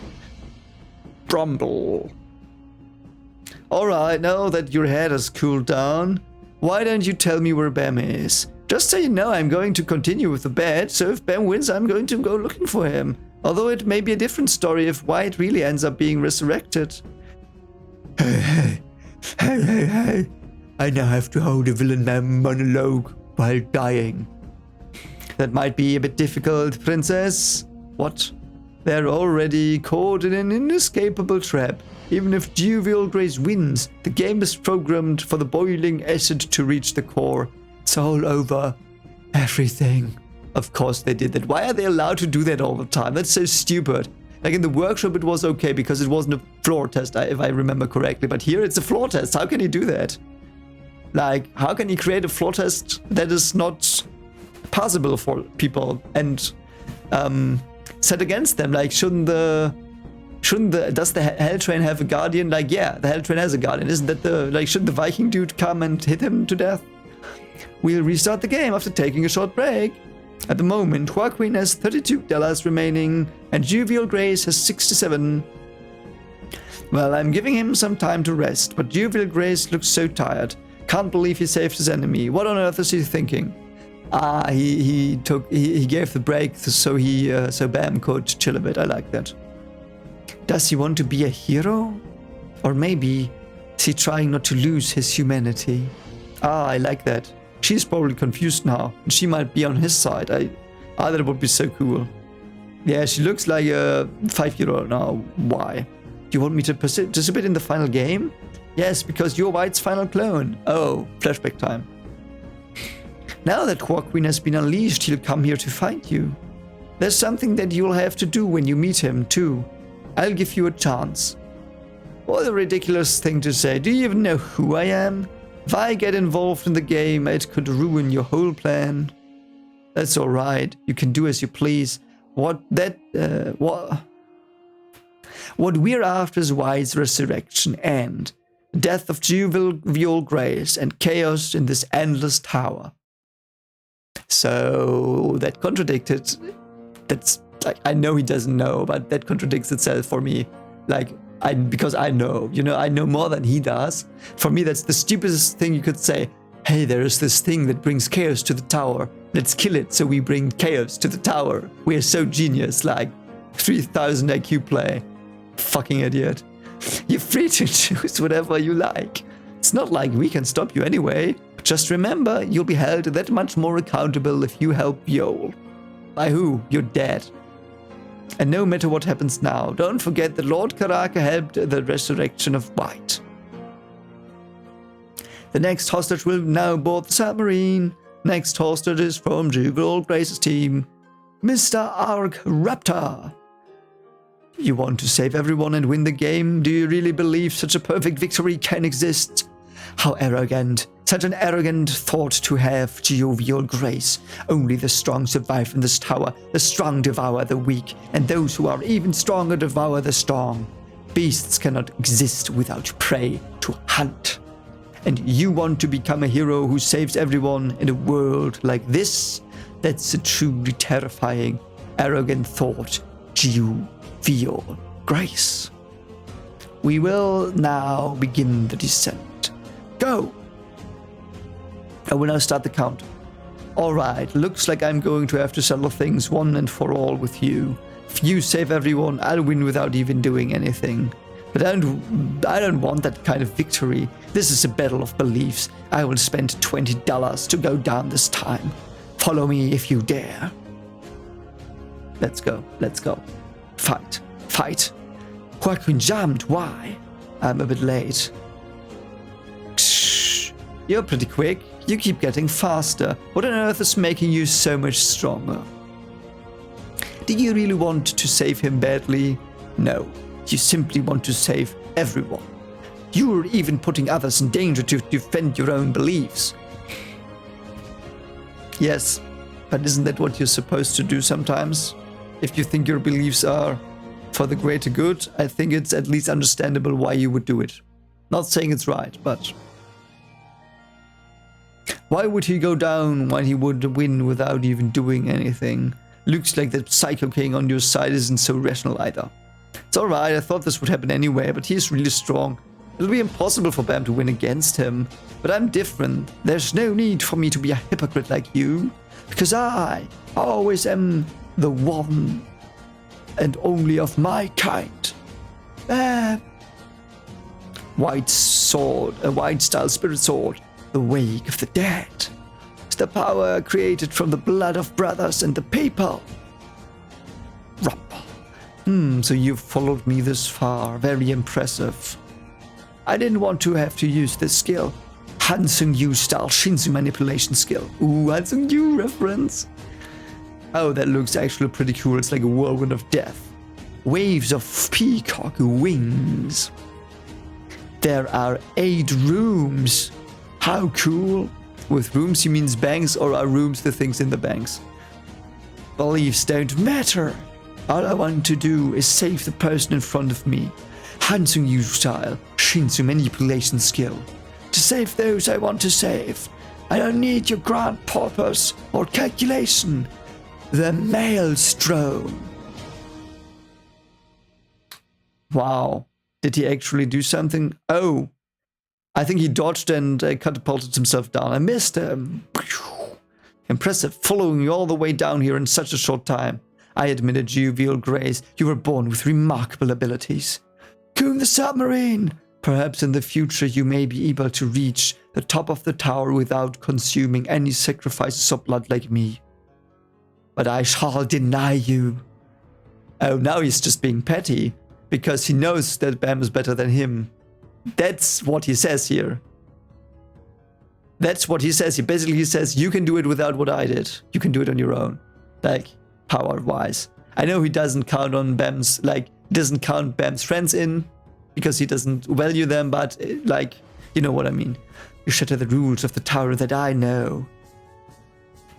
Brumble. Alright, now that your head has cooled down, why don't you tell me where Bam is? Just so you know, I'm going to continue with the bet, so if Bam wins, I'm going to go looking for him. Although it may be a different story if White really ends up being resurrected. Hey. I now have to hold a villain monologue while dying. That might be a bit difficult, princess. What? They're already caught in an inescapable trap. Even if Jovial Grace wins, the game is programmed for the boiling acid to reach the core. It's all over. Everything. Of course they did that. Why are they allowed to do that all the time? That's so stupid. Like in the workshop it was okay because it wasn't a floor test, if I remember correctly. But here it's a floor test. How can he do that? Like, how can he create a floor test that is not possible for people and set against them? Like, does the Hell Train have a guardian? Like, yeah, the Hell Train has a guardian. Isn't that shouldn't the Viking dude come and hit him to death? We'll restart the game after taking a short break. At the moment, Joaquin has $32 remaining and Jovial Grace has 67. Well, I'm giving him some time to rest, but Jovial Grace looks so tired. Can't believe he saved his enemy. What on earth is he thinking? He gave the break so Bam could chill a bit. I like that. Does he want to be a hero? Or maybe is he trying not to lose his humanity? I like that. She's probably confused now. She might be on his side. That would be so cool. Yeah, she looks like a 5-year-old now. Why? Do you want me to participate in the final game? Yes, because you're White's final clone. Oh, flashback time. Now that Joaquin has been unleashed, he'll come here to find you. There's something that you'll have to do when you meet him, too. I'll give you a chance. What a ridiculous thing to say. Do you even know who I am? If I get involved in the game, it could ruin your whole plan. That's alright. You can do as you please. What we're after is White's resurrection and death of Jovial Grace and chaos in this endless tower. So that contradicted. That's like, I know he doesn't know, but that contradicts itself for me. Like, because I know, I know more than he does. For me, that's the stupidest thing you could say. Hey, there is this thing that brings chaos to the tower. Let's kill it so we bring chaos to the tower. We are so genius, like 3000 IQ play. Fucking idiot. You're free to choose whatever you like. It's not like we can stop you anyway. Just remember, you'll be held that much more accountable if you help Yoel. By who? You're dead. And no matter what happens now, don't forget that Lord Karaka helped the resurrection of White. The next hostage will now board the submarine. Next hostage is from Jovial Grace's team, Mr. Ark Raptor. You want to save everyone and win the game? Do you really believe such a perfect victory can exist? How arrogant. Such an arrogant thought to have, Jovial Grace. Only the strong survive in this tower. The strong devour the weak, and those who are even stronger devour the strong. Beasts cannot exist without prey to hunt. And you want to become a hero who saves everyone in a world like this? That's a truly terrifying, arrogant thought, due for your grace. We will now begin the descent. Go! I will now start the count. Alright, looks like I'm going to have to settle things one and for all with you. If you save everyone, I'll win without even doing anything. But I don't want that kind of victory. This is a battle of beliefs. I will spend $20 to go down this time. Follow me if you dare. Let's go. Let's go. Fight. Fight. Joaquin jumped. Why? I'm a bit late. Shh. You're pretty quick. You keep getting faster. What on earth is making you so much stronger? Do you really want to save him badly? No. You simply want to save everyone. You're even putting others in danger to defend your own beliefs. Yes, but isn't that what you're supposed to do sometimes? If you think your beliefs are for the greater good, I think it's at least understandable why you would do it. Not saying it's right, but... why would he go down when he would win without even doing anything? Looks like that Psycho King on your side isn't so rational either. It's alright, I thought this would happen anyway, but he's really strong. It'll be impossible for Bam to win against him. But I'm different. There's no need for me to be a hypocrite like you. Because I always am the one and only of my kind. White sword, a white style spirit sword. The wake of the dead. It's the power created from the blood of brothers and the people. Rumble. So you've followed me this far. Very impressive. I didn't want to have to use this skill. Hansung Yu style Shinsu manipulation skill. Ooh, Hansung Yu reference. Oh, that looks actually pretty cool. It's like a whirlwind of death. Waves of peacock wings. There are 8 rooms. How cool. With rooms you means banks, or are rooms the things in the banks? Beliefs don't matter. All I want to do is save the person in front of me. Hansung Yu style Shinsu manipulation skill. To save those I want to save. I don't need your grand purpose or calculation. The maelstrom. Wow. Did he actually do something? Oh. I think he dodged and catapulted himself down. I missed him. Impressive, following you all the way down here in such a short time. I admit it, Juvial Grace. You were born with remarkable abilities. Coon the submarine! Perhaps in the future you may be able to reach the top of the tower without consuming any sacrifices of blood like me. But I shall deny you. Oh, now he's just being petty, because he knows that Bam is better than him. That's what he says here. That's what he says. Basically, he says, you can do it without what I did. You can do it on your own. Like, power-wise. I know he doesn't count on Bam's, doesn't count Bam's friends in, because he doesn't value them, but, you know what I mean. You shatter the rules of the tower that I know.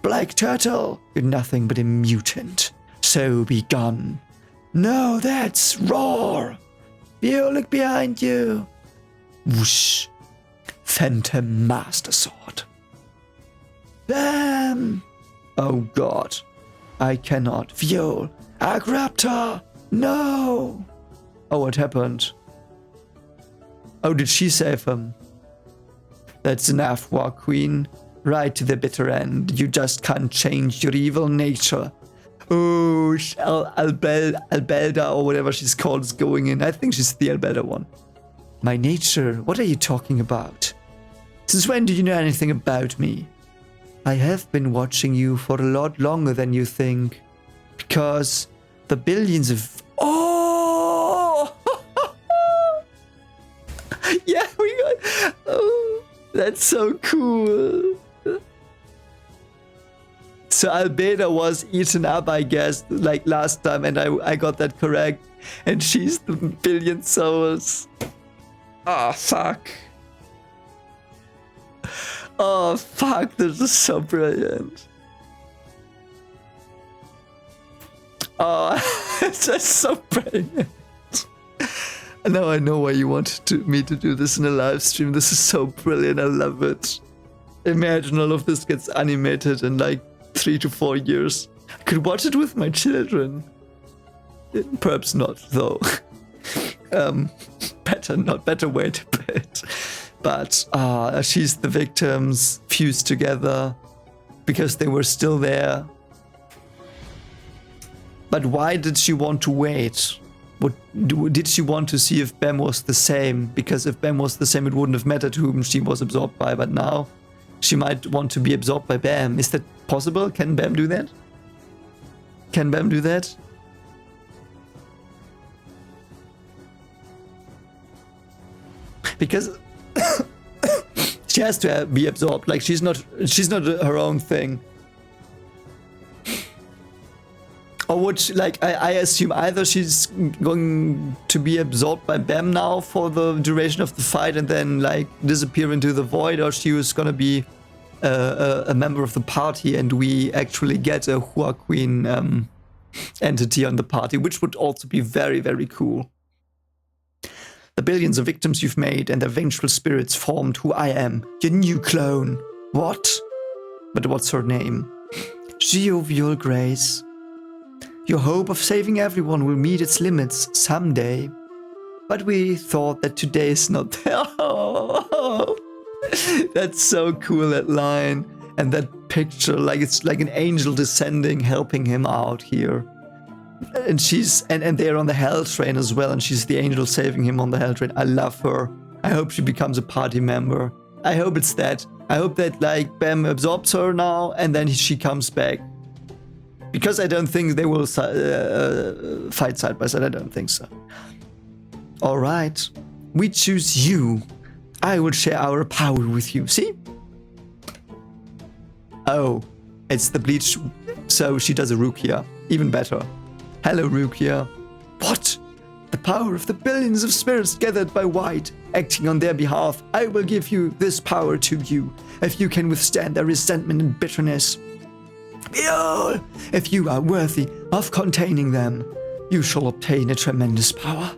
Black Turtle, you're nothing but a mutant. So be gone. No, that's Roar. You look behind you. Whoosh. Phantom Master Sword. Bam! Oh god. I cannot. Viol. Agraptor! No! Oh, what happened? Oh, did she save him? That's enough, Joaquin. Right to the bitter end. You just can't change your evil nature. Oh, Albelda or whatever she's called is going in. I think she's the Albelda one. My nature? What are you talking about? Since when do you know anything about me? I have been watching you for a lot longer than you think. Because the billions of... Oh! Yeah, we got... Oh, that's so cool. So Albeda was eaten up, I guess, like last time, and I got that correct. And she's the billion souls. Oh, fuck. Oh, fuck, this is so brilliant. Oh, it's just so brilliant. Now I know why you wanted me to do this in a live stream. This is so brilliant, I love it. Imagine all of this gets animated in like 3 to 4 years. I could watch it with my children. Perhaps not, though. Better way to put it. But she's the victims fused together because they were still there. But why did she want to wait? Did she want to see if Bam was the same? Because if Bam was the same, it wouldn't have mattered whom she was absorbed by. But now she might want to be absorbed by Bam. Is that possible? Can Bam do that? Can Bam do that? Because she has to be absorbed. Like she's not her own thing. Or would she, like I assume either she's going to be absorbed by Bam now for the duration of the fight and then like disappear into the void, or she was gonna be a member of the party and we actually get a Joaquin entity on the party, which would also be very, very cool. The billions of victims you've made and their vengeful spirits formed who I am, your new clone. What? But what's her name? Jovial Grace. Your hope of saving everyone will meet its limits someday. But we thought that today is not there. Oh, that's so cool, that line. And that picture, like it's like an angel descending, helping him out here. And she's and they're on the hell train as well, and she's the angel saving him on the hell train. I love her. I hope she becomes a party member. I hope it's that. I hope that like Bam absorbs her now and then she comes back. Because I don't think they will fight side by side. I don't think so. All right, we choose you. I will share our power with you. See? Oh, it's the bleach. So she does a Rukia. Even better. Hello, Rukia. What? The power of the billions of spirits gathered by White, acting on their behalf. I will give you this power to you, if you can withstand their resentment and bitterness. Behold, if you are worthy of containing them, you shall obtain a tremendous power.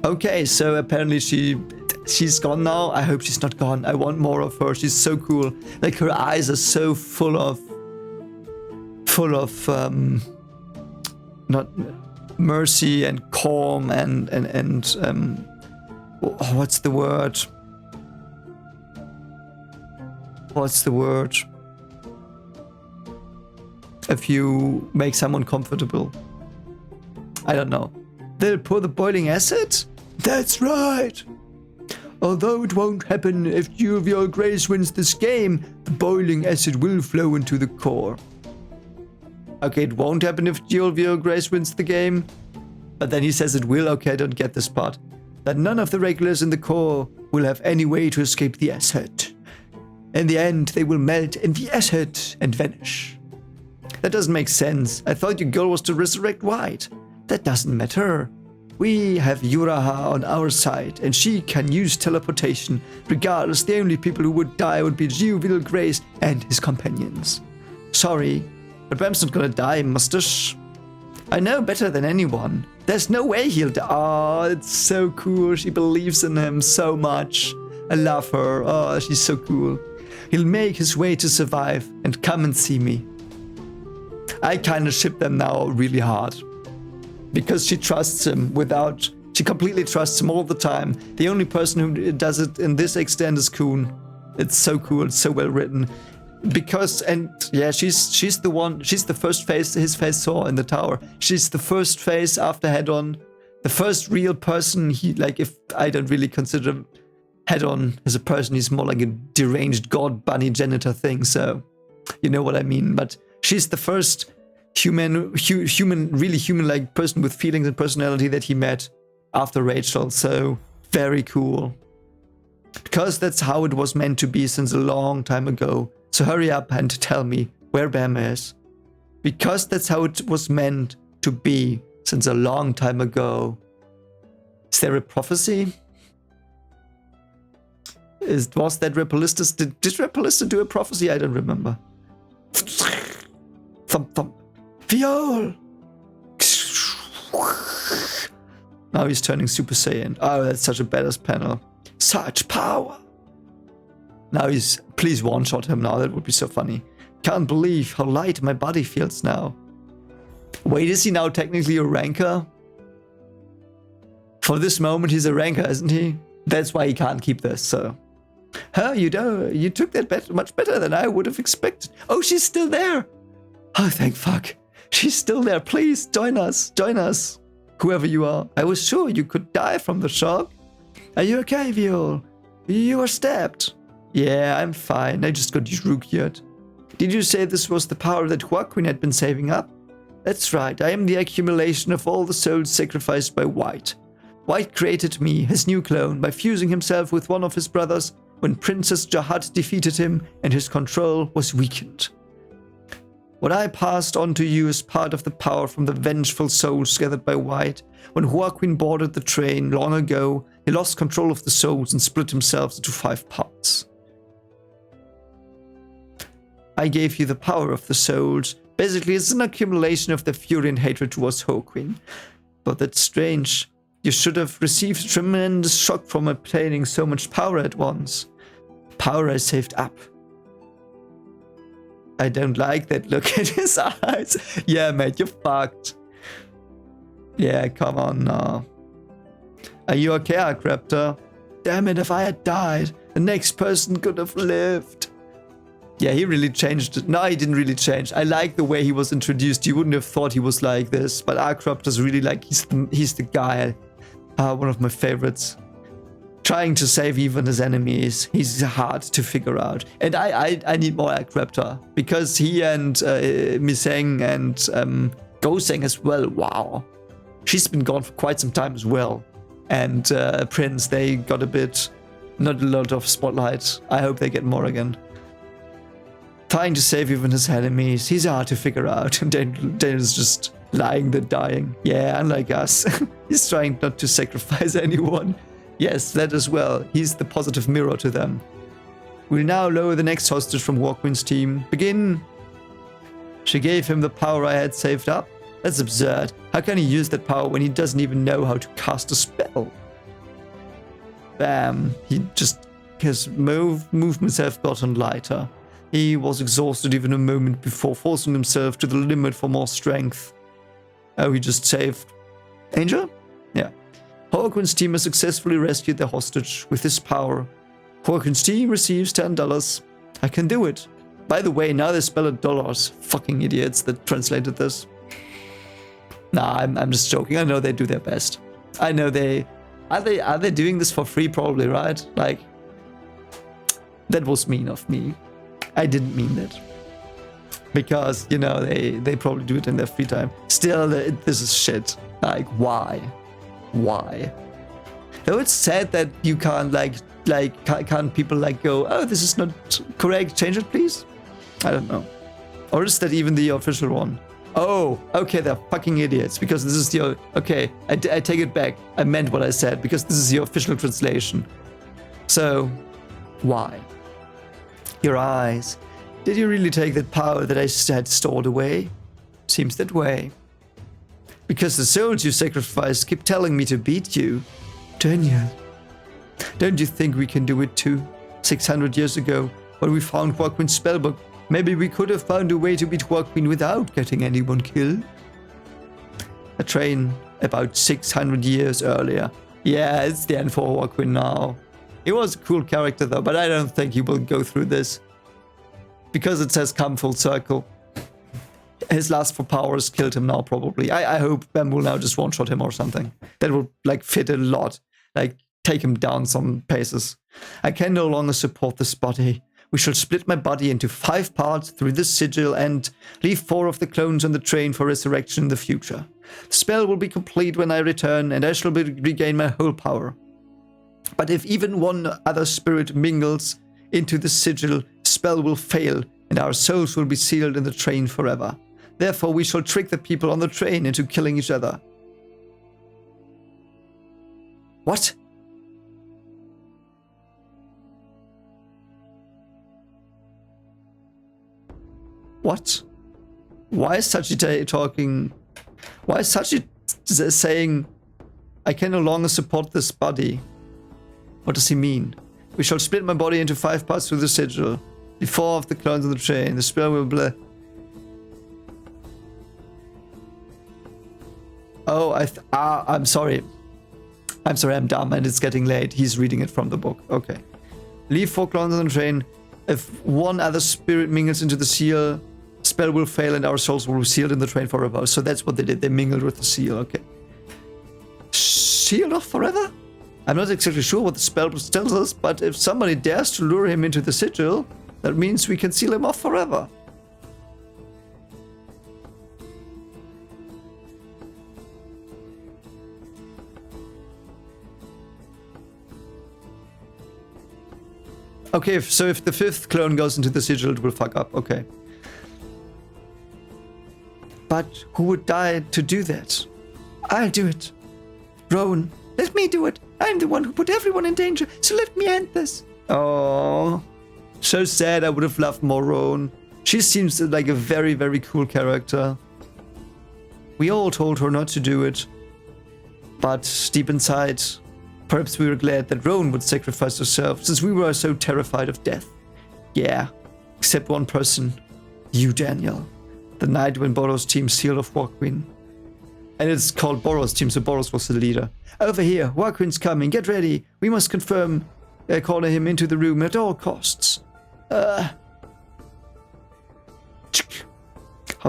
Okay, so apparently she's gone now. I hope she's not gone. I want more of her. She's so cool. Like her eyes are so full of not mercy and calm and what's the word? What's the word? If you make someone comfortable. I don't know. They'll pour the boiling acid? That's right. Although it won't happen if Jovial Grace wins this game, the boiling acid will flow into the core. Okay, it won't happen if Jovial Grace wins the game. But then he says it will. Okay, I don't get this part. That none of the regulars in the core will have any way to escape the acid. In the end, they will melt in the acid and vanish. That doesn't make sense. I thought your goal was to resurrect White. That doesn't matter. We have Yuraha on our side, and she can use teleportation. Regardless, the only people who would die would be Jovial Grace and his companions. Sorry, but Bam's not gonna die, mustache. I know better than anyone. There's no way he'll die. Oh, it's so cool. She believes in him so much. I love her. Oh, she's so cool. He'll make his way to survive and come and see me. I kind of ship them now really hard. Because she trusts him she completely trusts him all the time. The only person who does it in this extent is Kuhn. It's so cool, it's so well written. Because, and yeah, she's the first face his face saw in the tower. She's the first face after Head-On. The first real person if I don't really consider Head-On as a person, he's more like a deranged god bunny janitor thing, so you know what I mean. But she's the first really human-like person with feelings and personality that he met after Rachel, so very cool. Because that's how it was meant to be since a long time ago. So hurry up and tell me where Bam is. Because that's how it was meant to be since a long time ago. Is there a prophecy? Was that Repalistus? Did Repalistus do a prophecy? I don't remember. Thump thump. Viol! Now he's turning Super Saiyan. Oh, that's such a badass panel. Such power! Now please one-shot him now, that would be so funny. Can't believe how light my body feels now. Wait, is he now technically a ranker? For this moment, he's a ranker, isn't he? That's why he can't keep this, so... Huh, you took that much better than I would have expected. Oh, she's still there! Oh, thank fuck. She's still there. Please, join us. Join us. Whoever you are. I was sure you could die from the shock. Are you okay, Viol? You were stabbed. Yeah, I'm fine. I just got Yuri. Did you say this was the power that Joaquin had been saving up? That's right. I am the accumulation of all the souls sacrificed by White. White created me, his new clone, by fusing himself with one of his brothers when Princess Jahad defeated him and his control was weakened. What I passed on to you is part of the power from the vengeful souls gathered by White. When Joaquin boarded the train long ago, he lost control of the souls and split himself into 5 parts. I gave you the power of the souls. Basically, it's an accumulation of their fury and hatred towards Joaquin. But that's strange. You should have received a tremendous shock from obtaining so much power at once. Power I saved up. I don't like that look at his eyes. Yeah, mate, you're fucked. Yeah, come on now. Are you okay, Arkraptor? Damn it, if I had died, the next person could have lived. Yeah, he really changed it. No, he didn't really change. I like the way he was introduced. You wouldn't have thought he was like this, but Arkraptor's really like, he's the guy. One of my favorites. Trying to save even his enemies. He's hard to figure out. And I need more Arkraptor. Because he and Miseng and Goseng as well. Wow. She's been gone for quite some time as well. And Prince, they got not a lot of spotlight. I hope they get more again. Trying to save even his enemies. He's hard to figure out. And Daniel's just lying there dying. Yeah, unlike us. He's trying not to sacrifice anyone. Yes, that as well. He's the positive mirror to them. We'll now lower the next hostage from Joaquin's team. Begin. She gave him the power I had saved up. That's absurd. How can he use that power when he doesn't even know how to cast a spell? Bam. His movements have gotten lighter. He was exhausted even a moment before, forcing himself to the limit for more strength. Oh, he just saved Angel? Yeah. Joaquin's team has successfully rescued the hostage with his power. Joaquin's team receives $10. I can do it. By the way, now they spell it dollars. Fucking idiots that translated this. Nah, I'm just joking. I know they do their best. I know they... Are they doing this for free? Probably, right? Like... That was mean of me. I didn't mean that. Because, you know, they probably do it in their free time. Still, this is shit. Like, why? Why? Though it's sad that you can't, can't people, go, oh, this is not correct, change it, please? I don't know. Or is that even the official one? Oh, okay, they're fucking idiots, because this is the... Okay, I take it back. I meant what I said, because this is the official translation. So, why? Your eyes. Did you really take that power that I had stored away? Seems that way. Because the souls you sacrificed keep telling me to beat you. Daniel, don't you think we can do it too? 600 years ago, when we found Joaquin's spellbook, maybe we could have found a way to beat Joaquin without getting anyone killed? A train about 600 years earlier. Yeah, it's the end for Joaquin now. He was a cool character though, but I don't think he will go through this. Because it says come full circle. His lust for power has killed him now, probably. I hope Bam will now just one-shot him or something. That would, fit a lot. Take him down some paces. I can no longer support this body. We shall split my body into 5 parts through this sigil and leave 4 of the clones on the train for resurrection in the future. The spell will be complete when I return, and I shall regain my whole power. But if even one other spirit mingles into the sigil, the spell will fail, and our souls will be sealed in the train forever. Therefore, we shall trick the people on the train into killing each other. What? What? Why is Sachi talking? Why is Sachi saying, I can no longer support this body? What does he mean? We shall split my body into 5 parts through the sigil. The 4 of the clones on the train. The spell will blur. Oh, I'm sorry. I'm sorry, I'm dumb and it's getting late. He's reading it from the book. Okay. Leave 4 clones on the train. If one other spirit mingles into the seal, spell will fail and our souls will be sealed in the train forever. So that's what they did. They mingled with the seal. Okay. Sealed off forever? I'm not exactly sure what the spell tells us, but if somebody dares to lure him into the sigil, that means we can seal him off forever. Okay, so if the 5th clone goes into the sigil, it will fuck up. Okay. But who would die to do that? I'll do it. Roen, let me do it. I'm the one who put everyone in danger, so let me end this. Oh, so sad. I would have loved more Roen. She seems like a very, very cool character. We all told her not to do it. But deep inside, perhaps we were glad that Roen would sacrifice herself, since we were so terrified of death. Yeah, except one person. You, Daniel. The night when Boros' team sealed off Joaquin. And it's called Boros' team, so Boros was the leader. Over here, Joaquin's coming, get ready. We must corner him into the room at all costs. How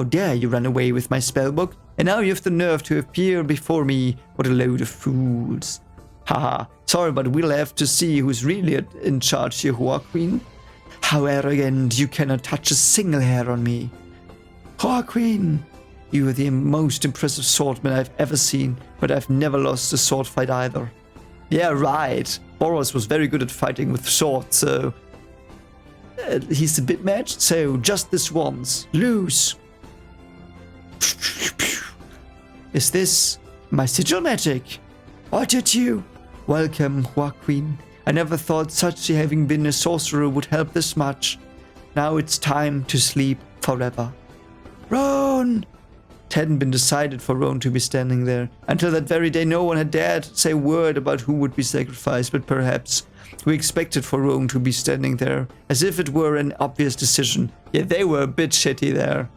dare you run away with my spellbook? And now you have the nerve to appear before me. What a load of fools. Haha, sorry, but we'll have to see who's really in charge here, Joaquin. How arrogant, you cannot touch a single hair on me. Joaquin, you are the most impressive swordsman I've ever seen, but I've never lost a sword fight either. Yeah, right. Boros was very good at fighting with swords, so he's a bit matched, so just this once. Lose. Is this my sigil magic? Or did you? Welcome, Joaquin. I never thought such having been a sorcerer would help this much. Now it's time to sleep forever. Roen! It hadn't been decided for Roen to be standing there. Until that very day, no one had dared say a word about who would be sacrificed, but perhaps we expected for Roen to be standing there, as if it were an obvious decision. Yet they were a bit shitty there.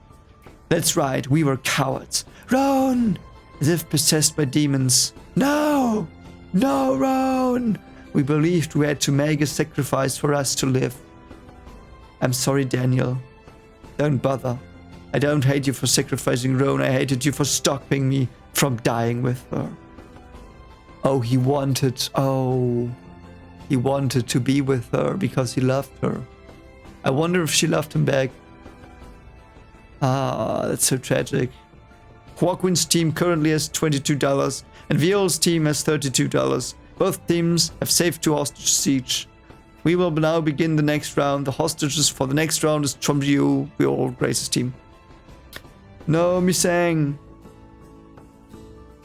That's right, we were cowards. Roen! As if possessed by demons. No! No, Roen! We believed we had to make a sacrifice for us to live. I'm sorry, Daniel. Don't bother. I don't hate you for sacrificing Roen. I hated you for stopping me from dying with her. Oh, he wanted to be with her because he loved her. I wonder if she loved him back. Ah, that's so tragic. Joaquin's team currently has $22 and Viol's team has $32. Both teams have saved 2 hostages each. We will now begin the next round. The hostages for the next round is from you, Viol, Grace's team. No, Misang.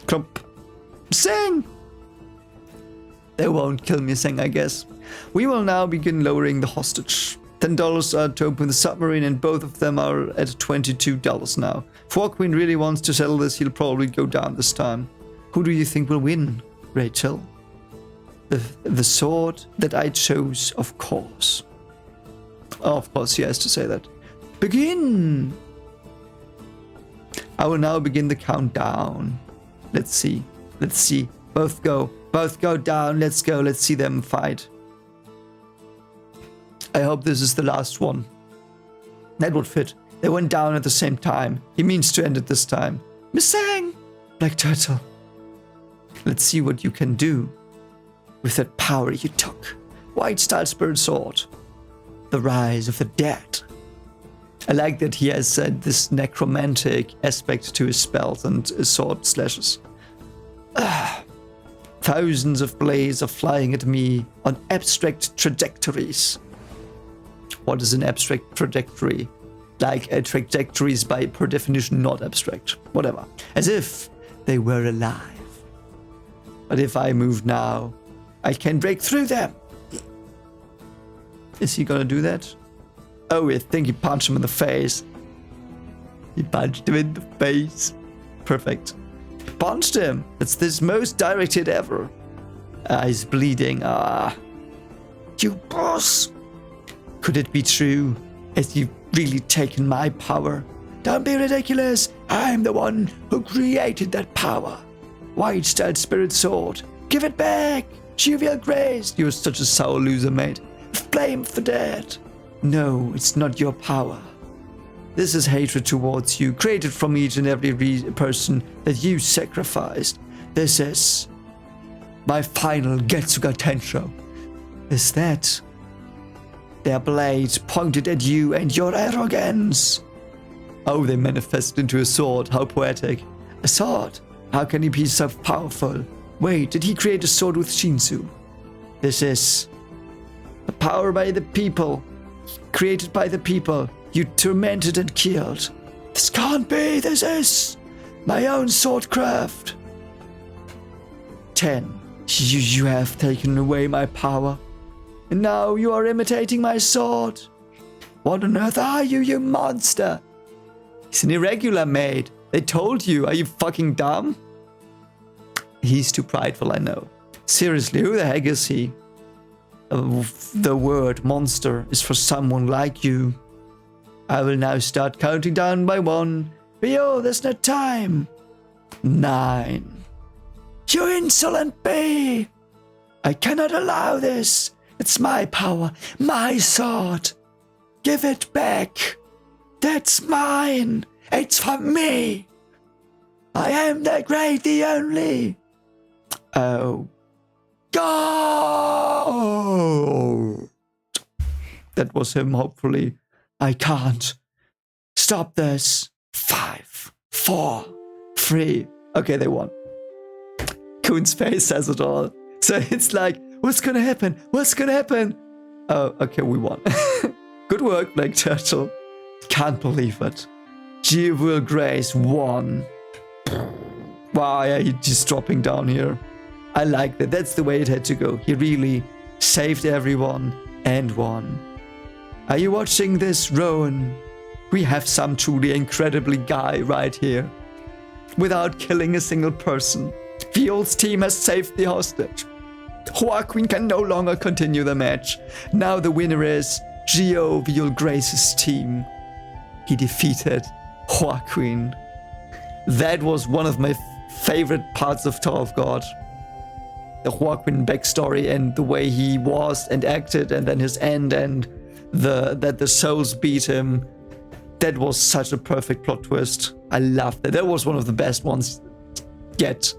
Clump. Misang! They won't kill Misang, I guess. We will now begin lowering the hostage. $10 are to open the submarine and both of them are at $22 now. If Joaquin really wants to settle this, he'll probably go down this time. Who do you think will win, Rachel? The sword that I chose, of course. Oh, of course, he has to say that. Begin! I will now begin the countdown. Let's see. Let's see. Both go. Both go down. Let's go. Let's see them fight. I hope this is the last one. That would fit. They went down at the same time. He means to end it this time. Misang! Black Turtle. Let's see what you can do with that power you took. White Style Spirit Sword. The Rise of the Dead. I like that he has this necromantic aspect to his spells and his sword slashes. Thousands of blades are flying at me on abstract trajectories. What is an abstract trajectory? Like a trajectory is by per definition not abstract. Whatever. As if they were alive. But if I move now, I can break through them. Is he gonna do that? Oh, I think he punched him in the face. He punched him in the face. Perfect. Punched him. It's this most direct hit ever. He's bleeding. You boss. Could it be true? Has he really taken my power? Don't be ridiculous. I'm the one who created that power. White-styled spirit sword. Give it back. Jovial grace. You're such a sour loser, mate. Blame for that. No, it's not your power. This is hatred towards you, created from each and every person that you sacrificed. This is my final Getsuga Tensho. Is that their blades pointed at you and your arrogance? Oh, they manifested into a sword. How poetic. A sword? How can he be so powerful? Wait, did he create a sword with Shinsu? This is the power by the people. Created by the people. You tormented and killed. This can't be. This is my own swordcraft. 10. You have taken away my power. And now you are imitating my sword. What on earth are you, you monster? He's an irregular, mate. They told you. Are you fucking dumb? He's too prideful, I know. Seriously, who the heck is he? The word monster is for someone like you. I will now start counting down by 1. Bio, there's no time. 9. You insolent bee! I cannot allow this. It's my power, my sword. Give it back. That's mine. It's for me. I am the great, the only. Oh. God! That was him, hopefully. I can't. Stop this. 5, 4, 3. Okay, they won. Coon's face says it all. So it's like, what's gonna happen? What's gonna happen? Oh, okay, we won. Good work, Blake Turtle. Can't believe it. Jewel Grace won. Wow, yeah, he's dropping down here. I like that. That's the way it had to go. He really saved everyone and won. Are you watching this, Roen? We have some truly incredibly guy right here. Without killing a single person. Viole's team has saved the hostage. Joaquin can no longer continue the match. Now the winner is Gio Viol Grace's team. He defeated Joaquin. That was one of my favorite parts of Tower of God. The Joaquin backstory and the way he was and acted, and then his end, and that the souls beat him. That was such a perfect plot twist. I loved that. That was one of the best ones yet.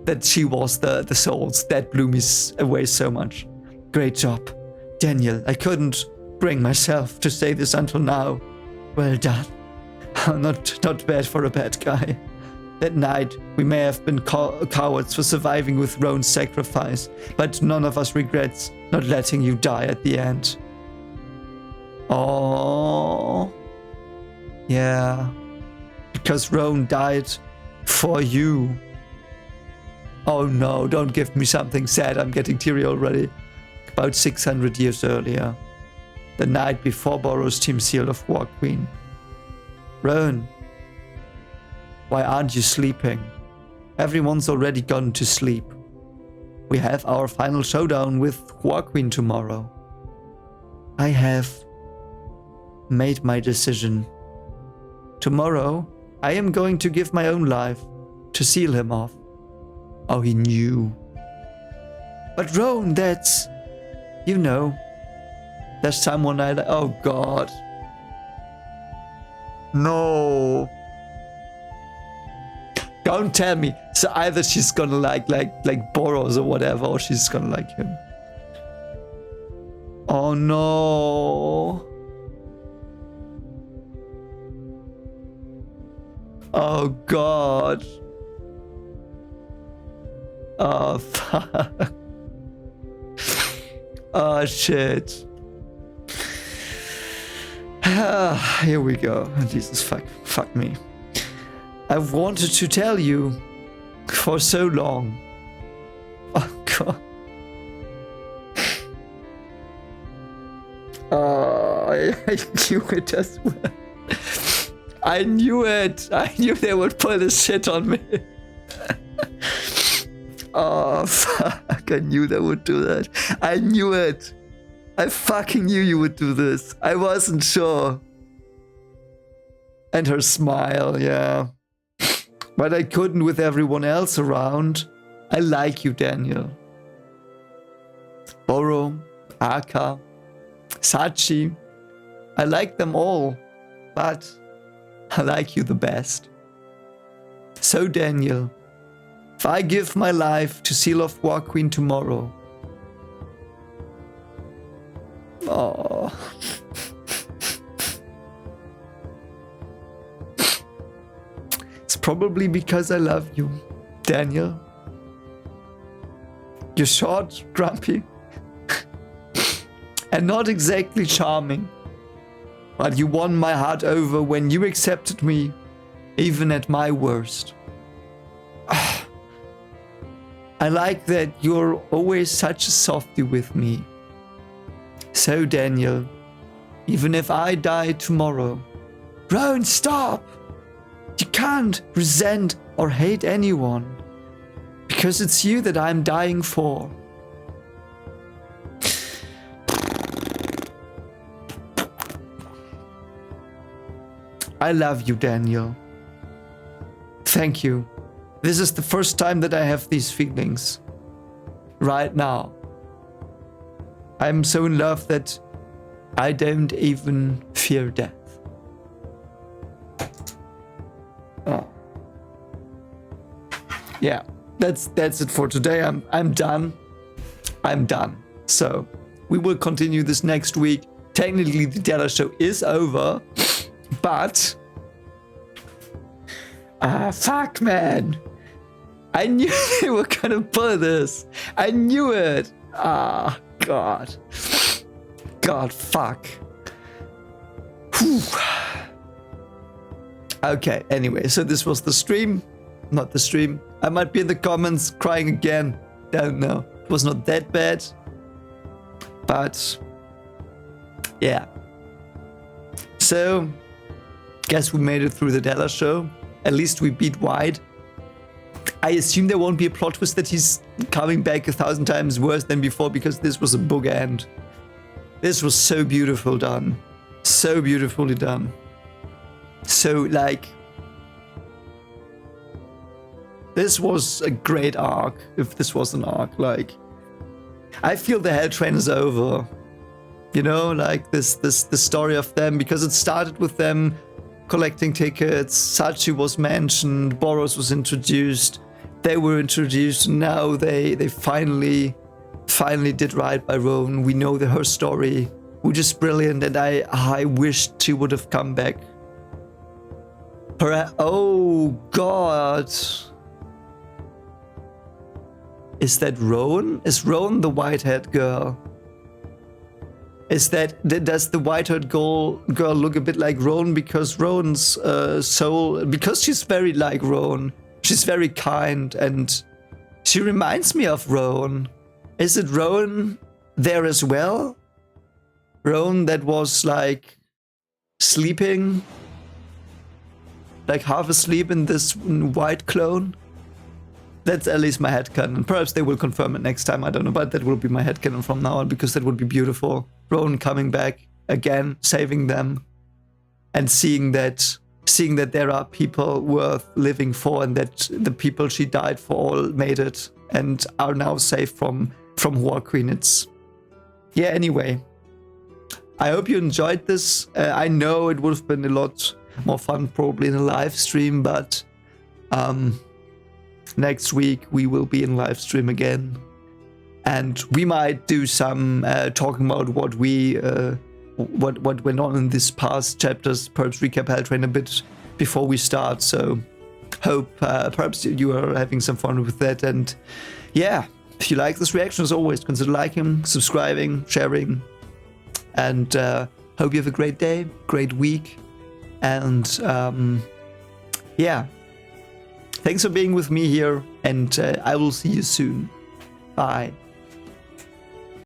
That she was the souls. That blew me away so much. Great job. Daniel, I couldn't bring myself to say this until now. Well done. Not bad for a bad guy. That night, we may have been cowards for surviving with Roen's sacrifice, but none of us regrets not letting you die at the end. Oh, yeah. Because Roen died for you. Oh no, don't give me something sad. I'm getting teary already. About 600 years earlier. The night before Boros' team seal of Joaquin. Roen, why aren't you sleeping? Everyone's already gone to sleep. We have our final showdown with Joaquin tomorrow. I have made my decision. Tomorrow, I am going to give my own life to seal him off. Oh, he knew. But Roen, that's... You know. There's someone I like. Oh, God. No. Don't tell me. So either she's gonna like Boros or whatever, or she's gonna like him. Oh, no. Oh, God. Oh, fuck. Oh, shit. Here we go. Jesus, fuck me. I've wanted to tell you for so long. Oh, God. I knew it as well. I knew it. I knew they would pull this shit on me. Oh, fuck. I knew they would do that. I knew it. I fucking knew you would do this. I wasn't sure. And her smile, yeah. But I couldn't with everyone else around. I like you, Daniel. Boro, Aka, Sachi. I like them all, but I like you the best. So, Daniel, if I give my life to seal off Joaquin tomorrow... Oh... It's probably because I love you, Daniel. You're short, grumpy, and not exactly charming. But you won my heart over when you accepted me, even at my worst. I like that you're always such a softie with me. So, Daniel, even if I die tomorrow... Roen, stop! You can't resent or hate anyone, because it's you that I'm dying for. I love you, Daniel. Thank you. This is the first time that I have these feelings. Right now. I'm so in love that I don't even fear death. Oh. Yeah, that's it for today. I'm done. I'm done. So we will continue this next week. Technically, the Della show is over, but fuck, man. I knew they were gonna pull this. I knew it. God. God, fuck. Whew. Okay, anyway, so this was the stream. Not the stream. I might be in the comments crying again. Don't know. It was not that bad. But, yeah. So, guess we made it through the Della show. At least we beat White. I assume there won't be a plot twist that he's coming back 1,000 times worse than before, because this was a book end. This was so beautiful done. So beautifully done. So, like, this was a great arc, if this was an arc. Like, I feel the Hell Train is over. You know, like the story of them, because it started with them collecting tickets. Sachi was mentioned, Boros was introduced, they were introduced, and now they finally did right by Roen. We know her story, which is brilliant, and I wished she would have come back. Oh God. Is that Roen? Is Roen the white-haired girl? Does the white-haired girl look a bit like Roen, because Roen's soul, because she's very like Roen. She's very kind, and she reminds me of Roen. Is it Roen there as well? Roen that was like sleeping, like half asleep in this white clone? That's at least my headcanon. Perhaps they will confirm it next time, I don't know, but that will be my headcanon from now on, because that would be beautiful. Roen coming back again, saving them, and seeing that there are people worth living for, and that the people she died for all made it and are now safe from Joaquin. Yeah, anyway. I hope you enjoyed this. I know it would have been a lot more fun probably in a live stream, but next week we will be in live stream again, and we might do some talking about what went on in these past chapters. Perhaps recap Helltrain a bit before we start. So hope perhaps you are having some fun with that. And yeah, if you like this reaction, as always, consider liking, subscribing, sharing, and hope you have a great day, great week, and yeah. Thanks for being with me here, and I will see you soon. Bye.